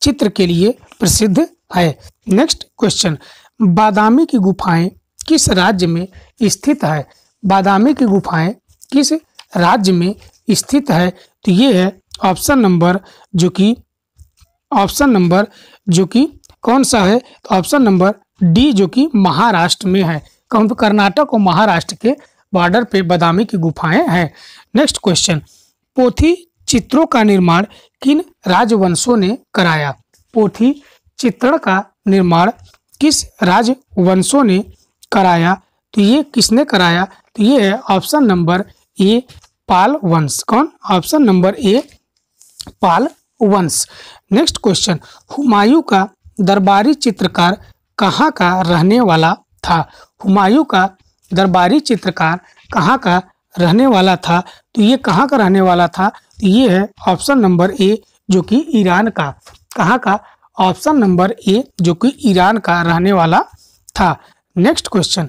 चित्र के लिए प्रसिद्ध है। नेक्स्ट क्वेश्चन, बादामी की गुफाएं किस राज्य में स्थित है? बादामी की गुफाएं किस राज्य में स्थित है? तो ये है ऑप्शन नंबर जो कि कौन सा है? तो ऑप्शन नंबर डी जो कि महाराष्ट्र में है। कौन? कर्नाटक और महाराष्ट्र के बॉर्डर पे बादामी की गुफाएं हैं। नेक्स्ट क्वेश्चन, पोथी चित्रों का निर्माण किन राजवंशों ने कराया? पोथी चित्रण का निर्माण किस राजवंशों ने कराया? तो ये किसने कराया? तो ये है ऑप्शन नंबर ए पाल वंश। कौन? ऑप्शन नंबर ए पाल वंश। नेक्स्ट क्वेश्चन, हुमायूं का दरबारी चित्रकार कहाँ का रहने वाला था? हुमायूं का दरबारी चित्रकार कहाँ का रहने वाला था? तो ये कहाँ का रहने वाला था? तो ये है ऑप्शन नंबर ए जो कि ईरान का। कहाँ का? ऑप्शन नंबर ए जो कि ईरान का रहने वाला था। नेक्स्ट क्वेश्चन,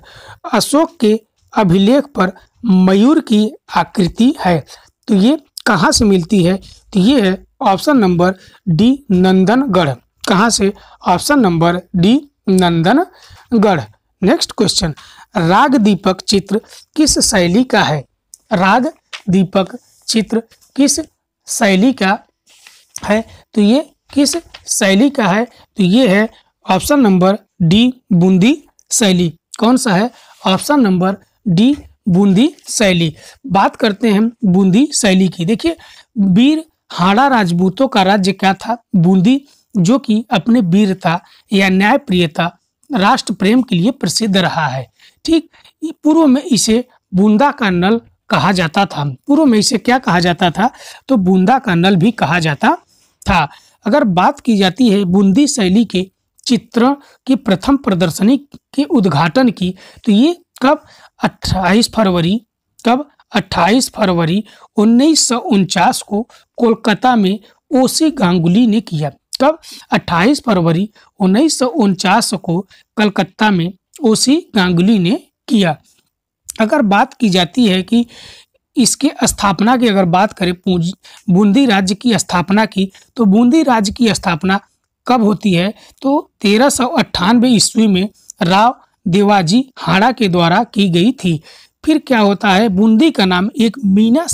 अशोक के अभिलेख पर मयूर की आकृति है, तो ये कहाँ से मिलती है? तो ये है ऑप्शन नंबर डी नंदनगढ़। कहाँ से? Option number D Nandangarh. Next question, राग दीपक चित्र किस शैली का है? राग दीपक चित्र किस शैली का है? तो ये किस शैली का है? तो ये है ऑप्शन नंबर डी बूंदी शैली। कौन सा है? ऑप्शन नंबर डी बूंदी शैली। बात करते हैं बूंदी शैली की। देखिए, वीर हाड़ा राजपूतों का राज्य क्या था? बूंदी, जो कि अपने वीरता या न्यायप्रियता, राष्ट्र प्रेम के लिए प्रसिद्ध रहा है। ठीक, पूर्व में इसे बूंदा का नल कहा जाता था। पूर्व में इसे क्या कहा जाता था? तो बूंदा का नल भी कहा जाता था। अगर बात की जाती है बूंदी शैली के चित्र की प्रथम प्रदर्शनी के उद्घाटन की, तो ये कब? 28 फरवरी 1949 को कोलकाता में ओसी गांगुली ने किया। कब? 28 फरवरी 1949 को कलकत्ता में ओसी गांगुली ने किया। अगर बात की जाती है कि इसके स्थापना की, अगर बात करें बूंदी राज्य की स्थापना की, तो बूंदी राज्य की स्थापना कब होती है? तो 1398 ईस्वी में राव देवाजी हाड़ा के द्वारा की गई थी। फिर क्या होता है? बूंदी का नाम एक मीना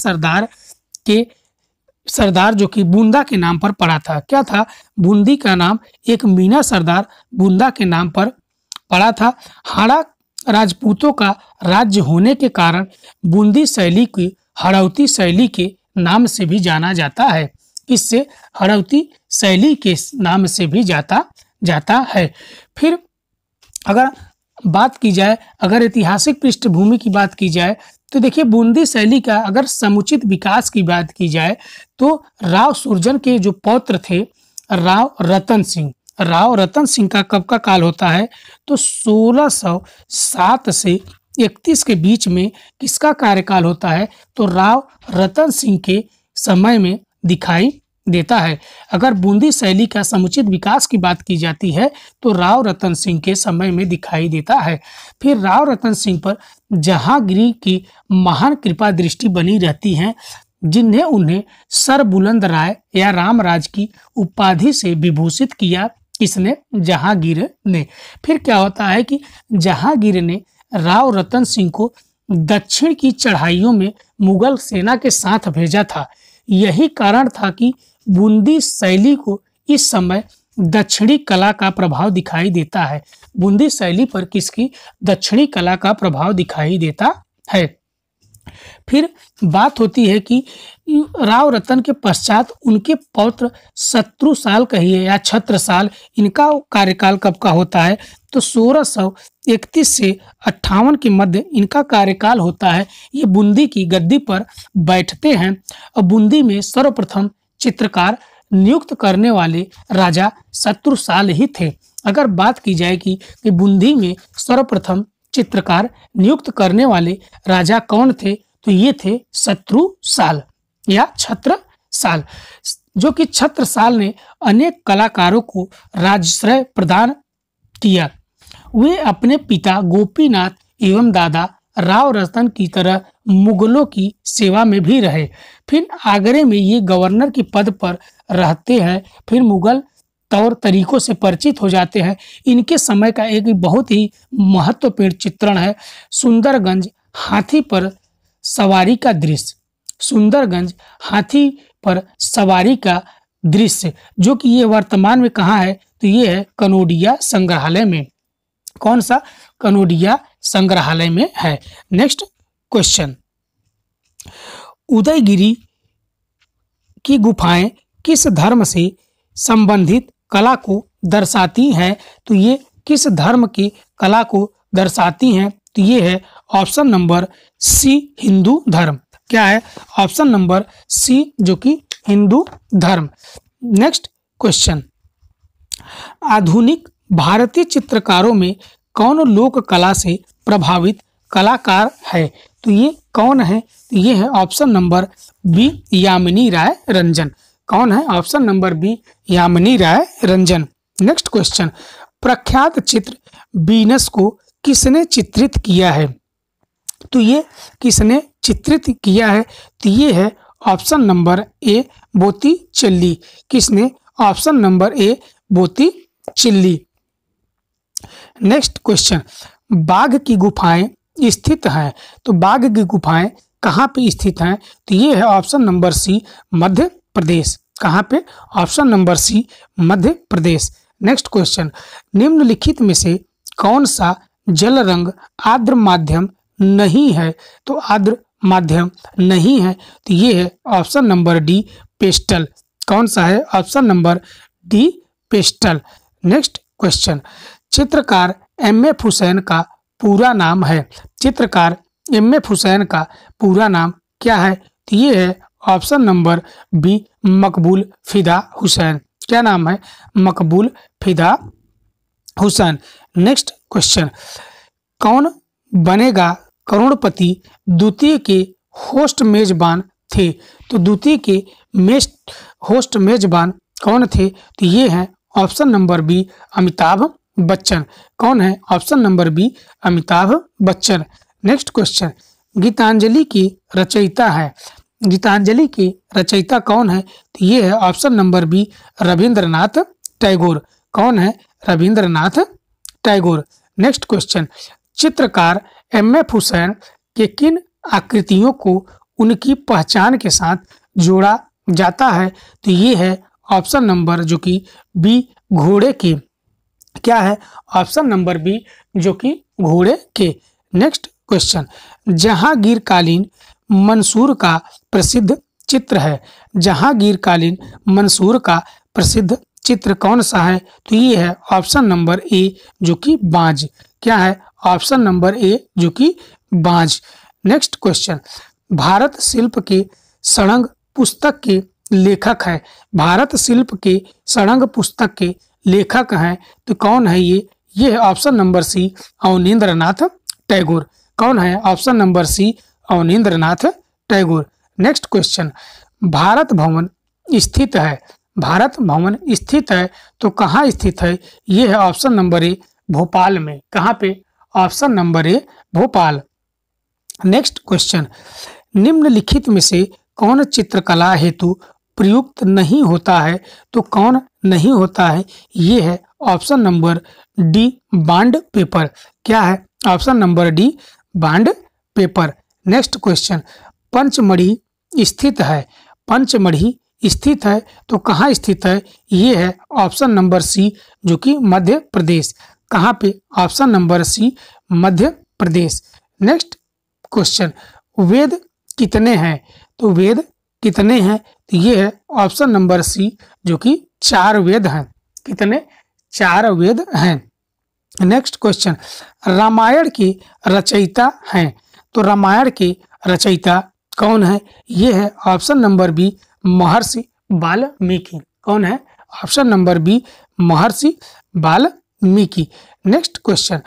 सरदार जो कि बूंदा के नाम पर पड़ा था। क्या था? बूंदी का नाम एक मीना सरदार बूंदा के नाम पर पड़ा था। हाड़ा राजपूतों का राज्य होने के कारण बूंदी शैली की हड़ौती शैली के नाम से भी जाना जाता है। इससे हड़ौती शैली के नाम से भी जाता है। फिर अगर बात की जाए, अगर ऐतिहासिक पृष्ठभूमि की बात की जाए, तो देखिए, बूंदी शैली का अगर समुचित विकास की बात की जाए, तो राव सुरजन के जो पौत्र थे राव रतन सिंह का कब का काल होता है? तो 1607 से 31 के बीच में किसका कार्यकाल होता है? तो राव रतन सिंह के समय में दिखाई देता है। अगर बूंदी शैली का समुचित विकास की बात की जाती है, तो राव रतन सिंह के समय में दिखाई देता है। फिर राव रतन सिंह पर जहांगीर की महान कृपा दृष्टि बनी रहती है, जिन्हें उन्हें सर बुलंद राय या रामराज की उपाधि से विभूषित किया। किसने? जहांगीर ने। फिर क्या होता है कि जहांगीर ने राव रतन सिंह को दक्षिण की चढ़ाइयों में मुगल सेना के साथ भेजा था। यही कारण था कि बूंदी शैली को इस समय दक्षिणी कला का प्रभाव दिखाई देता है। बूंदी शैली पर किसकी? दक्षिणी कला का प्रभाव दिखाई देता है। फिर बात होती है कि राव रतन के पश्चात उनके पौत्र शत्रुसाल कहिए या छत्रसाल, इनका कार्यकाल कब का होता है? तो 1631 से 58 के मध्य इनका कार्यकाल होता है। ये बूंदी की गद्दी पर बैठते हैं और बूंदी में सर्वप्रथम चित्रकार नियुक्त करने वाले राजा शत्रुसाल ही थे। अगर बात की जाए कि बूंदी में सर्वप्रथम चित्रकार नियुक्त करने वाले राजा कौन थे, तो ये थे शत्रुसाल या छत्रसाल, जो कि छत्रसाल ने अनेक कलाकारों को राजश्रय प्रदान किया। वे अपने पिता गोपीनाथ एवं दादा राव रतन की तरह मुगलों की सेवा में भी रहे। फिर आगरे में ये गवर्नर के पद पर रहते हैं। फिर मुगल तौर तरीकों से परिचित हो जाते हैं। इनके समय का एक बहुत ही महत्वपूर्ण चित्रण है सुंदरगंज हाथी पर सवारी का दृश्य। सुंदरगंज हाथी पर सवारी का दृश्य जो कि ये वर्तमान में कहाँ है, तो ये है कनोडिया संग्रहालय में। कौन सा? कनोडिया संग्रहालय में है। नेक्स्ट क्वेश्चन, उदयगिरी की गुफाएं किस धर्म से संबंधित कला को दर्शाती हैं? तो ये किस धर्म की कला को दर्शाती हैं? तो ये है ऑप्शन नंबर सी हिंदू धर्म। क्या है? ऑप्शन नंबर सी जो कि हिंदू धर्म। नेक्स्ट क्वेश्चन, आधुनिक भारतीय चित्रकारों में कौन लोक कला से प्रभावित कलाकार है? तो ये कौन है? तो ये है ऑप्शन नंबर बी यामिनी राय रंजन। कौन है? ऑप्शन नंबर बी यामिनी राय रंजन। नेक्स्ट क्वेश्चन, प्रख्यात चित्र वीनस को किसने चित्रित किया है? तो ये किसने चित्रित किया है? तो ये है ऑप्शन नंबर ए बोत्तिचेल्ली। किसने? Option number A Botticelli. Next question, Bagh की गुफाएं स्थित हैं। तो बाघ की गुफाएं कहाँ पे स्थित हैं? तो ये है ऑप्शन नंबर सी मध्य प्रदेश। कहाँ पे? ऑप्शन नंबर सी मध्य प्रदेश। नेक्स्ट क्वेश्चन, निम्नलिखित में से कौन सा जल रंग आर्द्र माध्यम नहीं है? तो आर्द्र माध्यम नहीं है, तो ये है ऑप्शन नंबर डी पेस्टल। कौन सा है? Option number D pastel. Next question, चित्रकार एम.एफ. हुसैन का पूरा नाम है। चित्रकार एम.एफ. हुसैन का पूरा नाम क्या है? तो ये है ऑप्शन नंबर बी मकबूल फिदा हुसैन। क्या नाम है? मकबूल फिदा हुसैन। नेक्स्ट क्वेश्चन, कौन बनेगा करोड़पति द्वितीय के होस्ट मेजबान थे? तो द्वितीय के होस्ट मेजबान कौन थे? तो ये हैं option number B Amitabh Bachchan. कौन है? Option number B Amitabh Bachchan. Next question, Gitanjali की रचयिता है। गीतांजलि की रचयिता कौन है? तो ये है option number B Rabindranath Tagore. कौन है? रविंद्रनाथ टैगोर। नेक्स्ट क्वेश्चन, चित्रकार एम.एफ. हुसैन के किन आकृतियों को उनकी पहचान के साथ जोड़ा जाता है? तो ये है ऑप्शन नंबर जो कि बी घोड़े के। क्या है? ऑप्शन नंबर बी जो कि घोड़े के। नेक्स्ट क्वेश्चन, जहांगीरकालीन मंसूर का प्रसिद्ध चित्र है। जहांगीरकालीन मंसूर का प्रसिद्ध चित्र कौन सा है? तो ये है ऑप्शन नंबर ए जो कि बाज। क्या है? ऑप्शन नंबर ए जो कि बाज। नेक्स्ट क्वेश्चन, भारत शिल्प के सड़ंग पुस्तक के लेखक है। भारत शिल्प के सड़ंग पुस्तक के लेखक हैं, तो कौन है ये? ये है option number C Abanindranath Tagore. कौन है? Option number C Abanindranath Tagore. Next question, Bharat Bhavan स्थित है। भारत भवन स्थित है, तो कहाँ स्थित है? ये है ऑप्शन नंबर ए भोपाल में। कहाँ पे? ऑप्शन नंबर ए भोपाल। नेक्स्ट क्वेश्चन, निम्नलिखित में से कौन चित्रकला हेतु प्रयुक्त नहीं होता है? तो कौन नहीं होता है? ये है option number D bond paper. क्या है? Option number D bond paper. Next question, Pachmarhi स्थित है। पंचमढ़ी स्थित है, तो कहाँ स्थित है? ये है ऑप्शन नंबर सी जो कि मध्य प्रदेश। कहाँ पे? ऑप्शन नंबर सी मध्य प्रदेश। नेक्स्ट क्वेश्चन, वेद कितने हैं? तो वेद कितने हैं? तो ये है ऑप्शन नंबर सी जो कि 4 वेद हैं। कितने? 4 वेद हैं। नेक्स्ट क्वेश्चन, रामायण के रचयिता हैं। तो रामायण के रचयिता कौन है? ये है ऑप्शन नंबर बी महर्षि वाल्मीकि। कौन है? ऑप्शन नंबर बी महर्षि वाल्मीकि। नेक्स्ट क्वेश्चन,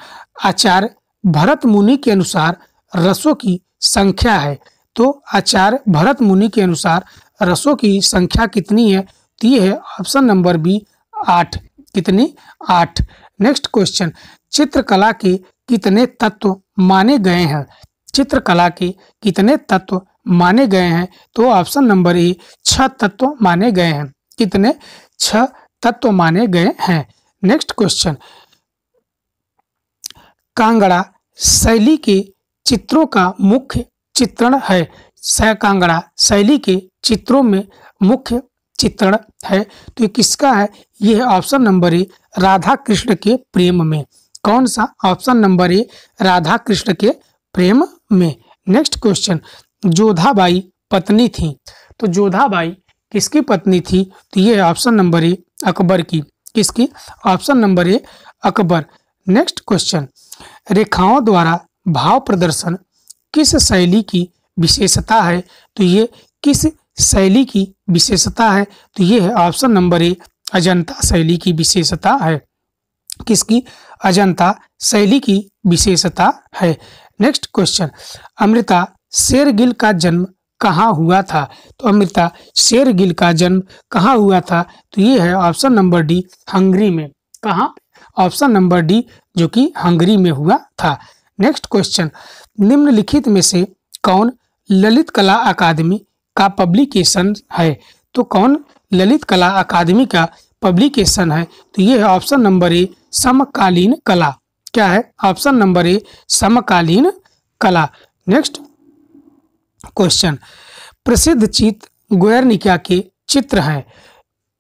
आचार्य भरत मुनि के अनुसार रसों की संख्या है। तो आचार्य भरत मुनि के अनुसार रसों की संख्या कितनी है? तो ये है ऑप्शन नंबर बी 8। कितनी? 8। नेक्स्ट क्वेश्चन, चित्रकला के कितने तत्व माने गए हैं? चित्रकला के कितने तत्व माने गए हैं? तो ऑप्शन नंबर ए 6 तत्व माने गए हैं। कितने? 6 तत्व माने गए हैं। नेक्स्ट क्वेश्चन, कांगड़ा शैली के चित्रों का मुख्य चित्रण है। कांगड़ा शैली के चित्रों में मुख्य चित्रण है, तो ये किसका है? ये है ऑप्शन नंबर ए, राधा कृष्ण के प्रेम में। कौन सा? ऑप्शन नंबर ए, राधा कृष्ण के प्रेम में। नेक्स्ट क्वेश्चन, जोधाबाई पत्नी थी, तो जोधाबाई किसकी पत्नी थी? तो ये है ऑप्शन नंबर ए, अकबर की। किसकी? ऑप्शन नंबर ए, अकबर। नेक्स्ट क्वेश्चन, रेखाओं द्वारा भाव प्रदर्शन किस शैली की विशेषता है? तो ये किस शैली की विशेषता है? तो ये है ऑप्शन नंबर ए, अजंता शैली की विशेषता है। किसकी? अजंता शैली की विशेषता है। नेक्स्ट क्वेश्चन, अमृता शेरगिल का जन्म कहाँ हुआ था? तो अमृता शेरगिल का जन्म कहाँ हुआ था? तो ये है ऑप्शन नंबर डी, हंगरी में। कहाँ? ऑप्शन नंबर डी, जो कि हंगरी में हुआ था। नेक्स्ट क्वेश्चन, निम्नलिखित में से कौन ललित कला अकादमी का पब्लिकेशन है? तो कौन ललित कला अकादमी का पब्लिकेशन है? तो ये है ऑप्शन नंबर ए, समकालीन कला। क्या है? ऑप्शन नंबर ए, समकालीन कला। नेक्स्ट क्वेश्चन, प्रसिद्ध चित्र गुएर्निका के चित्र हैं,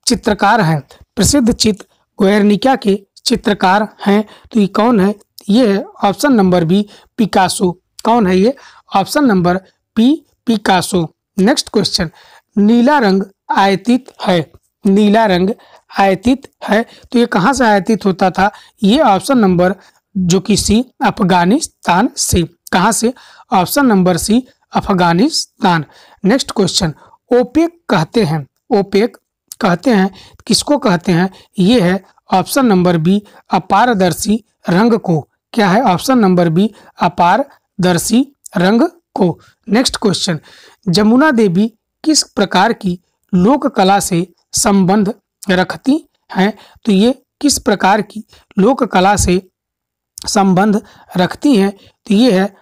चित्रकार हैं। प्रसिद्ध चित्र गुएर्निका के चित्रकार हैं, तो ये कौन है? ये है ऑप्शन नंबर बी, पिकासो। कौन है ये? Option number B, Picasso. Next question, नीला रंग आयतित है। नीला रंग आयतित है, तो ये कहाँ से आयतित होता था? ये ऑप्शन नंबर जो कि सी, अफगानिस्तान से। कहाँ से? Option number C, Afghanistan. Next question, OPEC कहते हैं, ओपेक कहते हैं, किसको कहते हैं? ये है ऑप्शन नंबर बी, अपारदर्शी रंग को। क्या है? ऑप्शन नंबर बी, अपारदर्शी रंग को। नेक्स्ट क्वेश्चन, जमुना देवी किस प्रकार की लोक कला से संबंध रखती हैं? तो ये किस प्रकार की लोक कला से संबंध रखती हैं? तो ये है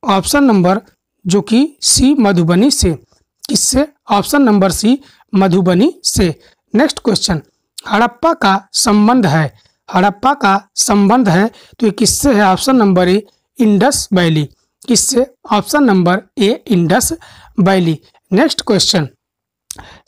ऑप्शन नंबर जो कि सी, मधुबनी से। किससे? ऑप्शन नंबर सी, मधुबनी से। नेक्स्ट क्वेश्चन, हड़प्पा का संबंध है, हड़प्पा का संबंध है, तो ये किससे है? Option number A, Indus valley. किससे? Option number A, Indus valley. Next question,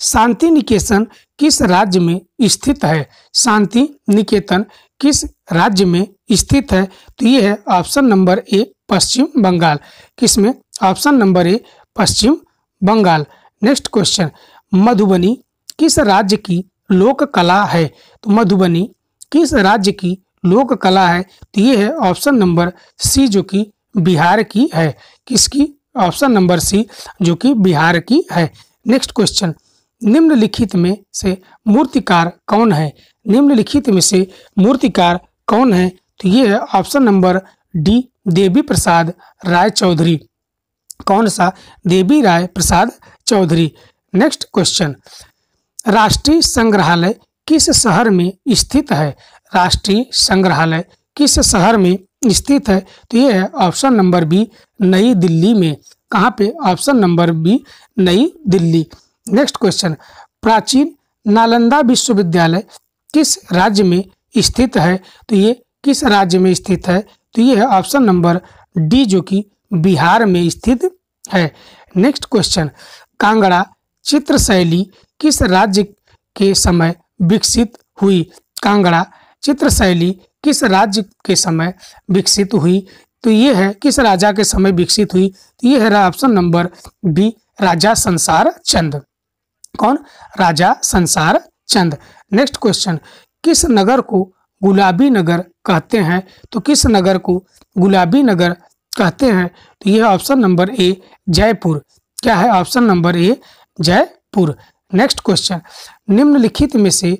Shantiniketan किस राज्य में स्थित है? शांति निकेतन किस राज्य में स्थित है? तो ये है option number A, Paschim Bengal. किसमें? Option number A, Paschim Bengal. Next question, Madhubani किस राज्य की लोक कला है? तो मधुबनी किस राज्य की लोक कला है? तो ये है ऑप्शन नंबर सी, जो कि बिहार की है। किसकी? ऑप्शन नंबर सी, जो कि बिहार की है। नेक्स्ट क्वेश्चन, निम्नलिखित में से मूर्तिकार कौन है? निम्नलिखित में से मूर्तिकार कौन है? तो ये है option number D, Devi Prasad Rai Chaudhary. कौन सा? देवी राय प्रसाद चौधरी। नेक्स्ट क्वेश्चन, राष्ट्रीय संग्रहालय किस शहर में स्थित है? राष्ट्रीय संग्रहालय किस शहर में स्थित है? तो ये है ऑप्शन नंबर बी, नई दिल्ली में। कहाँ पे? ऑप्शन नंबर बी, नई दिल्ली। नेक्स्ट क्वेश्चन, प्राचीन नालंदा विश्वविद्यालय किस राज्य में स्थित है? तो ये किस राज्य में स्थित है? तो ये है ऑप्शन नंबर डी, जो कि बिहार में स्थित है। नेक्स्ट क्वेश्चन, कांगड़ा चित्र शैली किस राज्य के समय विकसित हुई? कांगड़ा चित्र शैली किस राज्य के समय विकसित हुई? तो ये है किस राजा के समय विकसित हुई? तो ये है ऑप्शन नंबर बी, राजा संसार चंद। कौन? राजा संसार चंद। नेक्स्ट क्वेश्चन, किस नगर को गुलाबी नगर कहते हैं? तो किस नगर को गुलाबी नगर कहते हैं? तो यह ऑप्शन नंबर ए, जयपुर। क्या है? ऑप्शन नंबर ए, जयपुर। नेक्स्ट क्वेश्चन, निम्नलिखित में से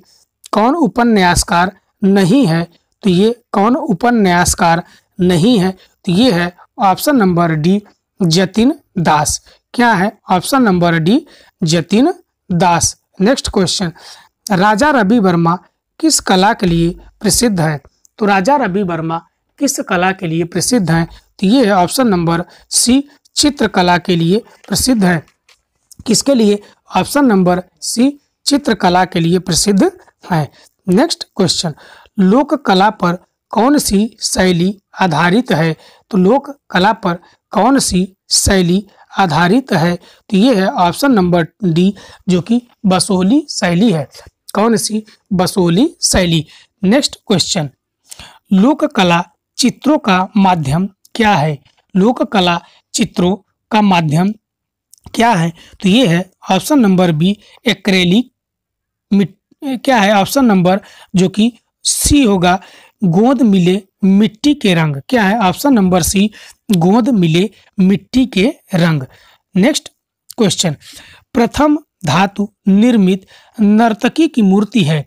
कौन उपन्यासकार नहीं है? तो ये कौन उपन्यासकार नहीं है? तो ये है ऑप्शन नंबर डी, जतिन दास। क्या है? ऑप्शन नंबर डी, जतिन दास। नेक्स्ट क्वेश्चन, राजा रवि वर्मा किस कला के लिए प्रसिद्ध है? तो राजा रवि वर्मा किस कला के लिए प्रसिद्ध है? तो ये है ऑप्शन नंबर सी, चित्रकला के लिए प्रसिद्ध है। किसके लिए? ऑप्शन नंबर सी चित्रकला के लिए प्रसिद्ध है। नेक्स्ट क्वेश्चन, लोक कला पर कौन सी शैली आधारित है? तो लोक कला पर कौन सी शैली आधारित है? तो ये है ऑप्शन नंबर डी, जो कि बसोहली शैली है। कौन सी? बसोहली शैली। नेक्स्ट क्वेश्चन, लोक कला चित्रों का माध्यम क्या है? लोक कला चित्रों का माध्यम क्या है? तो ये है ऑप्शन नंबर बी एक्रेलिक क्या है? ऑप्शन नंबर जो कि सी होगा, गोंद मिले मिट्टी के रंग। क्या है? ऑप्शन नंबर सी गोंद मिले मिट्टी के रंग। नेक्स्ट क्वेश्चन, प्रथम धातु निर्मित नर्तकी की मूर्ति है।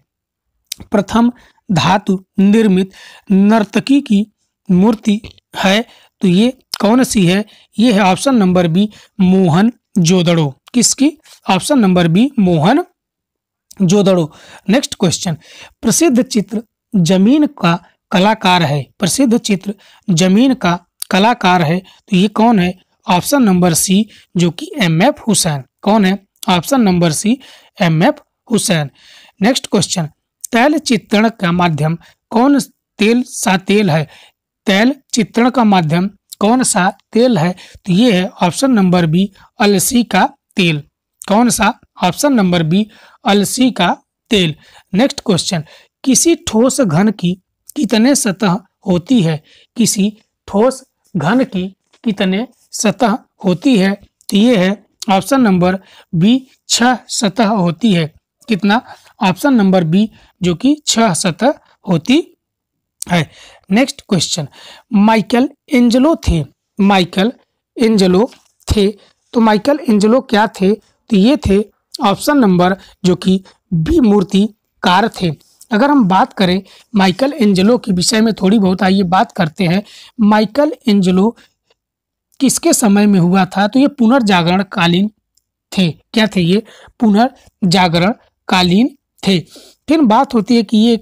प्रथम धातु निर्मित नर्तकी की मूर्ति है, तो ये कौन सी है? ये है ऑप्शन नंबर बी मोहन जोदड़ो। किसकी? ऑप्शन नंबर बी मोहन जोदड़ो। नेक्स्ट क्वेश्चन, प्रसिद्ध चित्र जमीन का कलाकार है। प्रसिद्ध चित्र जमीन का कलाकार है, तो ये कौन है? ऑप्शन नंबर सी, जो कि एम.एफ. हुसैन। कौन है? Option number C M F. Husain. Next question, तैल चित्रण का माध्यम कौन तेल सा तेल है? तैल चित्रण का माध्यम कौन सा तेल है? तो ये है ऑप्शन नंबर बी अलसी का तेल। कौन सा? ऑप्शन नंबर बी अलसी का तेल। नेक्स्ट क्वेश्चन, किसी ठोस घन की कितने सतह होती है? किसी ठोस घन की कितने सतह होती है? तो ये है ऑप्शन नंबर बी 6 सतह होती है। कितना? ऑप्शन नंबर बी, जो कि 6 सतह होती है। नेक्स्ट क्वेश्चन, माइकल एंजेलो थे। माइकल एंजेलो थे, तो माइकल एंजेलो क्या थे? तो ये थे ऑप्शन नंबर जो कि बी मूर्तिकार थे। अगर हम बात करें माइकल एंजेलो के विषय में थोड़ी बहुत, आइए बात करते हैं। माइकल एंजेलो किसके समय में हुआ था? तो ये पुनर्जागरण कालीन थे। क्या थे? ये पुनर्जागरण कालीन थे। फिर बात होती है कि ये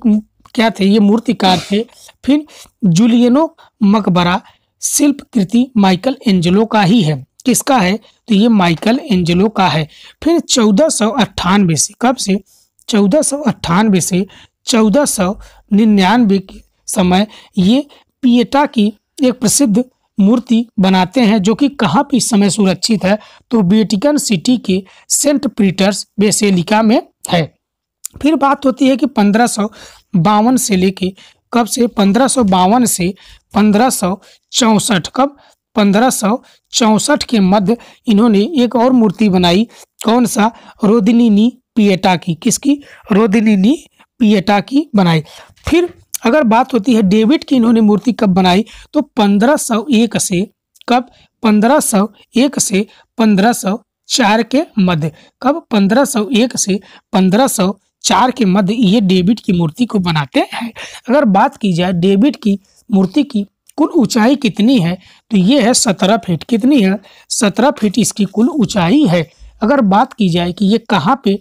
क्या थे? ये मूर्तिकार थे। फिर जूलियनो मकबरा शिल्प कृति माइकल एंजेलो का ही है। किसका है? तो ये माइकल एंजेलो का है। फिर 1498 से, कब से? 1498 से 1499 के समय ये पिएटा की एक प्रसिद्ध मूर्ति बनाते हैं, जो कि कहाँ पे इस समय सुरक्षित है? तो वेटिकन सिटी के सेंट पीटर्स बेसिलिका में है। फिर बात होती है कि 1552 से लेके कब से? 1552 से 1564। कब? 1564 के मध्य इन्होंने एक और मूर्ति बनाई। कौन सा? रोदिनीनी पिएटा की। किसकी? रोदिनीनी पिएटा की बनाई। फिर अगर बात होती है डेविड की इन्होंने मूर्ति कब बनाई? तो 1501 से कब? 1501 से 1504 के मध्य। कब? 1501 से 1504 के मध्य ये डेविड की मूर्ति को बनाते हैं। अगर बात की जाए डेविड की मूर्ति की कुल ऊंचाई कितनी है? तो ये है 17 फीट। कितनी है? 17 फीट इसकी कुल ऊंचाई है। अगर बात की जाए कि ये कहाँ पे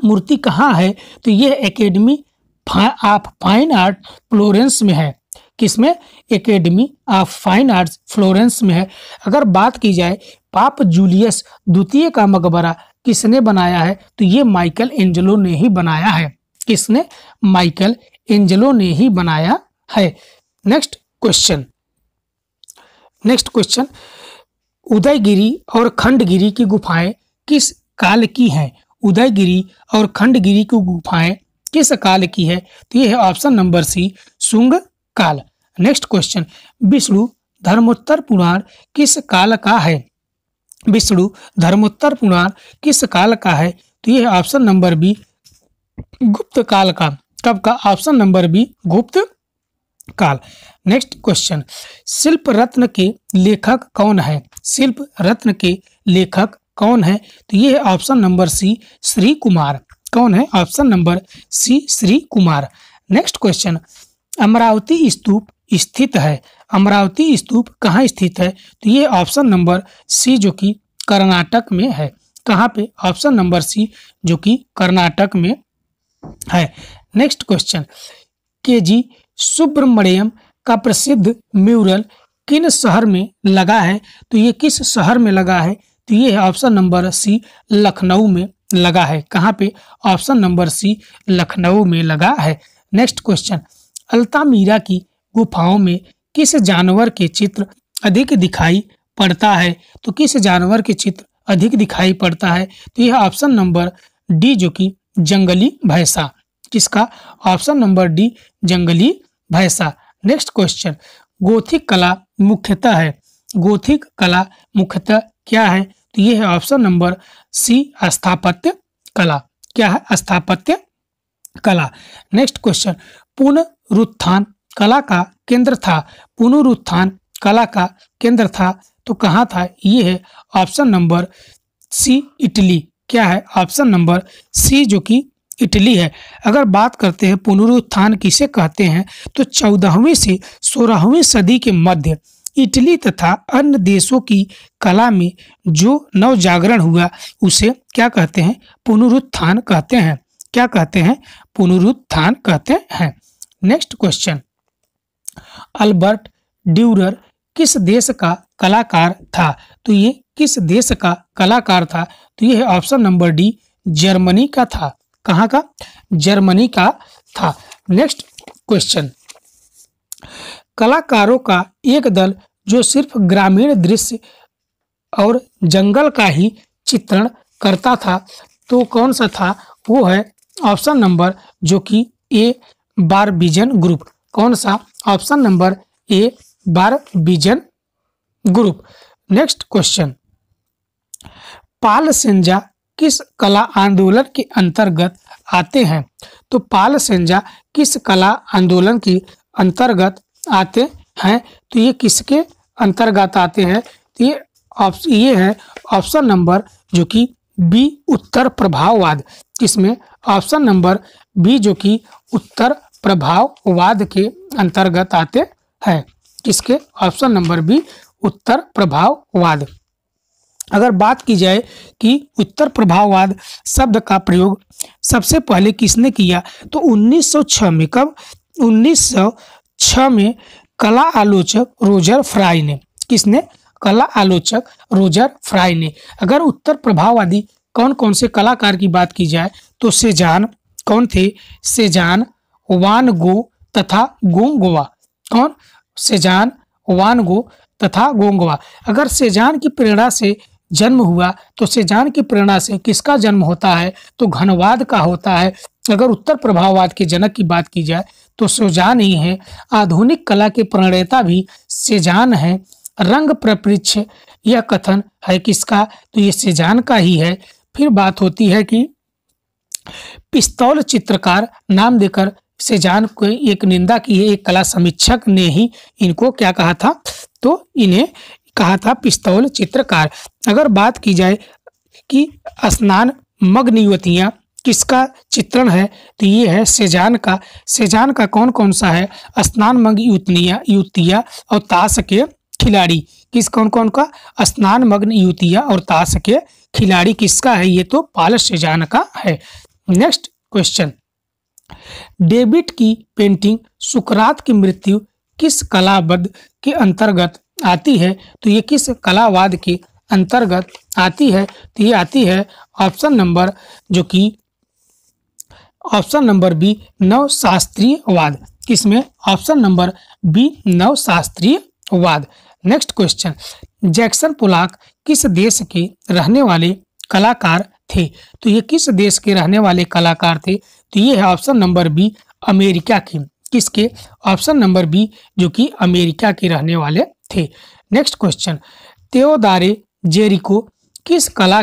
मूर्ति कहाँ है? तो ये academy of fine art Florence में है। किसमें? Academy of fine arts Florence में है। अगर बात की जाए पाप जूलियस द्वितीय का मकबरा किसने बनाया है? तो ये माइकल एंजेलो ने ही बनाया है। किसने? माइकल एंजेलो ने ही बनाया है। नेक्स्ट क्वेश्चन, उदयगिरी और खंडगिरी की गुफाएं किस काल की हैं? उदयगिरी और खंडगिरी की गुफाएं किस काल की है? तो ये है ऑप्शन नंबर सी शुंग काल। नेक्स्ट क्वेश्चन, विष्णु धर्मोत्तर पुराण किस काल का है? विष्णु धर्मोत्तर पुराण किस काल का है? तो ये है ऑप्शन नंबर बी गुप्त काल का। कब का? ऑप्शन नंबर बी गुप्त काल। नेक्स्ट क्वेश्चन, शिल्प रत्न के लेखक कौन है? शिल्प रत्न के लेखक कौन है? तो ये है option number C Shri Kumar. कौन है? Option number C Shri Kumar. Next question, Amaravati स्तूप स्थित है। अमरावती स्तूप कहाँ स्थित है? तो ये ऑप्शन नंबर सी, जो कि कर्नाटक में है। कहाँ पे? ऑप्शन नंबर सी, जो कि कर्नाटक में है। Next question, KG. सुब्रमण्यम का प्रसिद्ध म्यूरल किन शहर में लगा है? तो ये किस शहर में लगा है? तो तो ये है ऑप्शन नंबर सी लखनऊ में लगा है। कहाँ पे? ऑप्शन नंबर सी लखनऊ में लगा है। नेक्स्ट क्वेश्चन, अल्तामीरा की गुफाओं में किस जानवर के चित्र अधिक दिखाई पड़ता है? तो किस जानवर के चित्र अधिक दिखाई पड़ता है? तो यह ऑप्शन नंबर डी जो कि जंगली भैंसा। किसका? ऑप्शन नंबर डी जंगली भैंसा। नेक्स्ट क्वेश्चन, गोथिक कला मुख्यतः है, गोथिक कला मुख्यतः क्या है? तो यह है ऑप्शन नंबर सी स्थापत्य कला। क्या है? स्थापत्य कला। नेक्स्ट क्वेश्चन, पुनरुत्थान कला का केंद्र था, पुनरुत्थान कला का केंद्र था तो कहाँ था? ये है ऑप्शन नंबर सी इटली। क्या है? ऑप्शन नंबर सी जो कि इटली है। अगर बात करते हैं पुनरुत्थान किसे कहते हैं, तो 14वीं से 16वीं सदी के मध्य इटली तथा अन्य देशों की कला में जो नवजागरण हुआ उसे क्या कहते हैं? पुनरुत्थान कहते हैं। क्या कहते हैं? पुनरुत्थान कहते हैं। नेक्स्ट क्वेश्चन, अल्बर्ट ड्यूरर किस देश का कलाकार था? तो ये किस देश का कलाकार था? तो ये है ऑप्शन नंबर डी जर्मनी का था। कहाँ का? जर्मनी का था। नेक्स्ट क्वेश्चन, कलाकारों का एक दल जो सिर्फ ग्रामीण दृश्य और जंगल का ही चित्रण करता था तो कौन सा था? वो है ऑप्शन नंबर जो कि ए बारबीजन ग्रुप। कौन सा? Option number A Barbizon group. Next question, Paul Cezanne किस कला आंदोलन के अंतर्गत आते हैं? तो पाल सेंजा किस कला आंदोलन के अंतर्गत आते हैं? तो ये किसके अंतर्गत आते हैं? तो ये है ऑप्शन नंबर जो कि बी उत्तर प्रभाववाद। किसमें? ऑप्शन नंबर बी जो कि उत्तर प्रभाववाद के अंतर्गत आते हैं। किसके? ऑप्शन नंबर बी उत्तर प्रभाववाद। अगर बात की जाए कि उत्तर प्रभाववाद शब्द का प्रयोग सबसे पहले किसने किया, तो 1906 में। कब? 1906 में कला आलोचक रोजर फ्राई ने। किसने? कला आलोचक रोजर फ्राई ने। अगर उत्तर प्रभाववादी कौन कौन से कलाकार की बात की जाए तो सेजान कौन थे? सेजान, वान गो तथा गोंगोवा। कौन? सेजान, वान गो तथा गोंगोवा। अगर सेजान की प्रेरणा से जन्म हुआ तो सेजान की प्रेरणा से किसका जन्म होता है? तो घनवाद का होता है। अगर उत्तर प्रभाववाद के जनक की बात की जाए तो सेजान ही है। आधुनिक कला के प्रणेता भी सेजान है। रंग प्रपृच्छ यह कथन है किसका? तो ये सेजान का ही है। फिर बात होती है कि पिस्तौल चित्रकार नाम देकर सेजान को एक निंदा की है। एक कला समीक्षक ने ही इनको क्या कहा था? तो इन्हें कहा था पिस्तौल चित्रकार। अगर बात की जाए कि स्नान मग्न युवतियां किसका चित्रण है तो ये है सेजान का। सेजान का कौन कौन सा है? स्नान मग्न युवतियां और ताश के खिलाड़ी। किस कौन कौन का? स्नान मग्न युवतियां और ताश के खिलाड़ी किसका है? ये तो पाल सेजान का है। नेक्स्ट क्वेश्चन, डेविड की पेंटिंग सुकरात की मृत्यु किस कलावाद के अंतर्गत आती है? तो ये किस कलावाद के अंतर्गत आती है? तो ये आती है ऑप्शन नंबर जो कि ऑप्शन नंबर बी नवशास्त्रीयवाद। किसमें? ऑप्शन नंबर बी नवशास्त्रीयवाद। नेक्स्ट क्वेश्चन, जैक्सन पोलाक किस देश के रहने वाले कलाकार थे? तो ये किस देश के रहने वाले कलाकार थे? तो ये है ऑप्शन नंबर बी अमेरिका के। किसके? ऑप्शन नंबर बी जो कि अमेरिका के रहने वाले थे। नेक्स्ट क्वेश्चन, तेओदारे जेरिको किस कला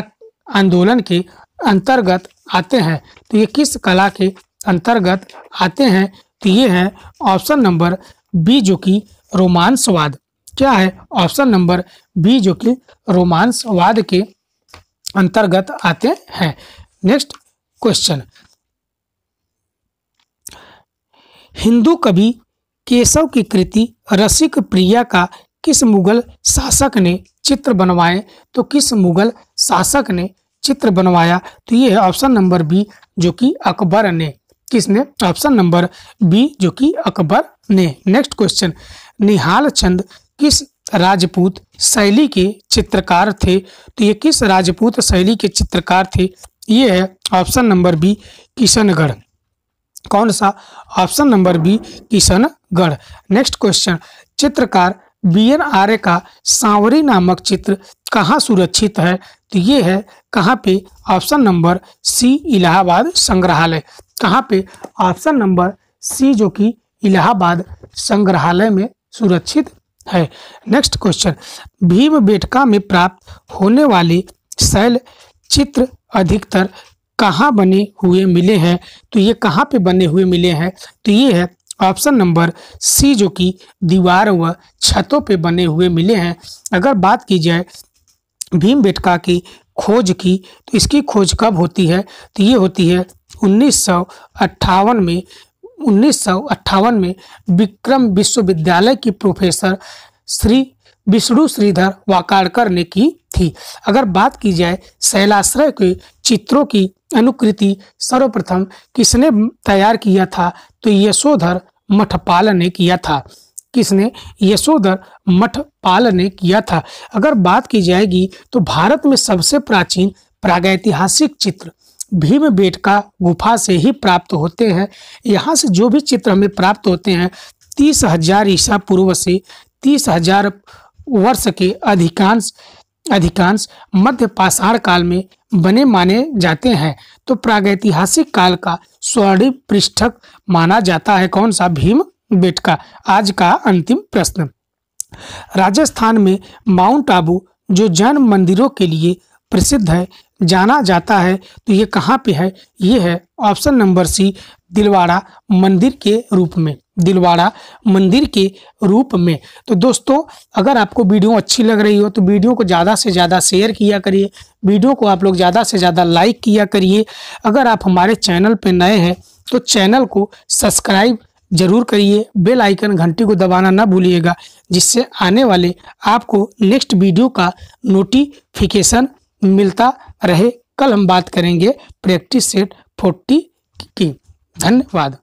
आंदोलन के अंतर्गत आते हैं? तो ये किस कला के अंतर्गत आते हैं? तो ये है ऑप्शन नंबर बी जो कि रोमांसवाद। क्या है? ऑप्शन नंबर बी जो कि रोमांसवाद के अंतर्गत आते हैं। नेक्स्ट क्वेश्चन, हिंदू कवि केशव की कृति रसिक प्रिया का किस मुगल शासक ने चित्र बनवाए? तो किस मुगल शासक ने चित्र बनवाया? तो ये है ऑप्शन नंबर बी जो कि अकबर ने। किसने? ऑप्शन नंबर बी जो कि अकबर ने। नेक्स्ट क्वेश्चन, निहाल चंद किस राजपूत शैली के चित्रकार थे? तो ये किस राजपूत शैली के चित्रकार थे? ये है ऑप्शन नंबर बी किशनगढ़। कौन सा? Option number B Kishangarh. Next question, चित्रकार BN आर्य का सांवरी नामक चित्र कहाँ सुरक्षित है? तो ये है कहाँ पे? ऑप्शन नंबर सी इलाहाबाद संग्रहालय। कहाँ पे? ऑप्शन नंबर सी जो कि इलाहाबाद संग्रहालय में सुरक्षित है। नेक्स्ट क्वेश्चन, भीमबेटका में प्राप्त होने वाले शैल चित्र अधिकतर कहाँ बने हुए मिले हैं? तो ये कहाँ पे बने हुए मिले हैं? तो ये है ऑप्शन नंबर सी जो कि दीवार व छतों पे बने हुए मिले हैं। अगर बात की जाए भीमबेटका की खोज की, तो इसकी खोज कब होती है? तो ये होती है 1958 में। 1958 में विक्रम विश्वविद्यालय की प्रोफेसर श्री विष्णु श्रीधर वाकाड़कर ने की थी। अगर बात की जाए शैलाश्रय के चित्रों की अनुकृति सर्वप्रथम किसने तैयार किया था? तो यशोधर मठपाल ने किया था। किसने? यशोधर मठपाल ने किया था। अगर बात की जाएगी तो भारत में सबसे प्राचीन प्रागैतिहासिक चित्र भीमबेटका गुफा से ही प्राप्त होते हैं। यहाँ से जो भी चित्र हमें प्राप्त होते हैं 30,000 ईसा पूर्व से 30,000 वर्ष के अधिकांश मध्य पाषाण काल में बने माने जाते हैं। तो प्रागैतिहासिक काल का स्वर्णिम पृष्ठक माना जाता है। कौन सा? भीमबेटका। आज का अंतिम प्रश्न, राजस्थान में माउंट आबू जो जैन मंदिरों के लिए प्रसिद्ध है, जाना जाता है, तो ये कहाँ पे है? ये है ऑप्शन नंबर सी दिलवाड़ा मंदिर के रूप में। दिलवाड़ा मंदिर के रूप में। तो दोस्तों, अगर आपको वीडियो अच्छी लग रही हो तो वीडियो को ज़्यादा से ज़्यादा शेयर किया करिए। वीडियो को आप लोग ज़्यादा से ज़्यादा लाइक किया करिए। अगर आप हमारे चैनल पे नए हैं तो चैनल को सब्सक्राइब जरूर करिए। बेल आइकन घंटी को दबाना ना भूलिएगा, जिससे आने वाले आपको नेक्स्ट वीडियो का नोटिफिकेशन मिलता रहे। कल हम बात करेंगे प्रैक्टिस सेट 40 की। धन्यवाद।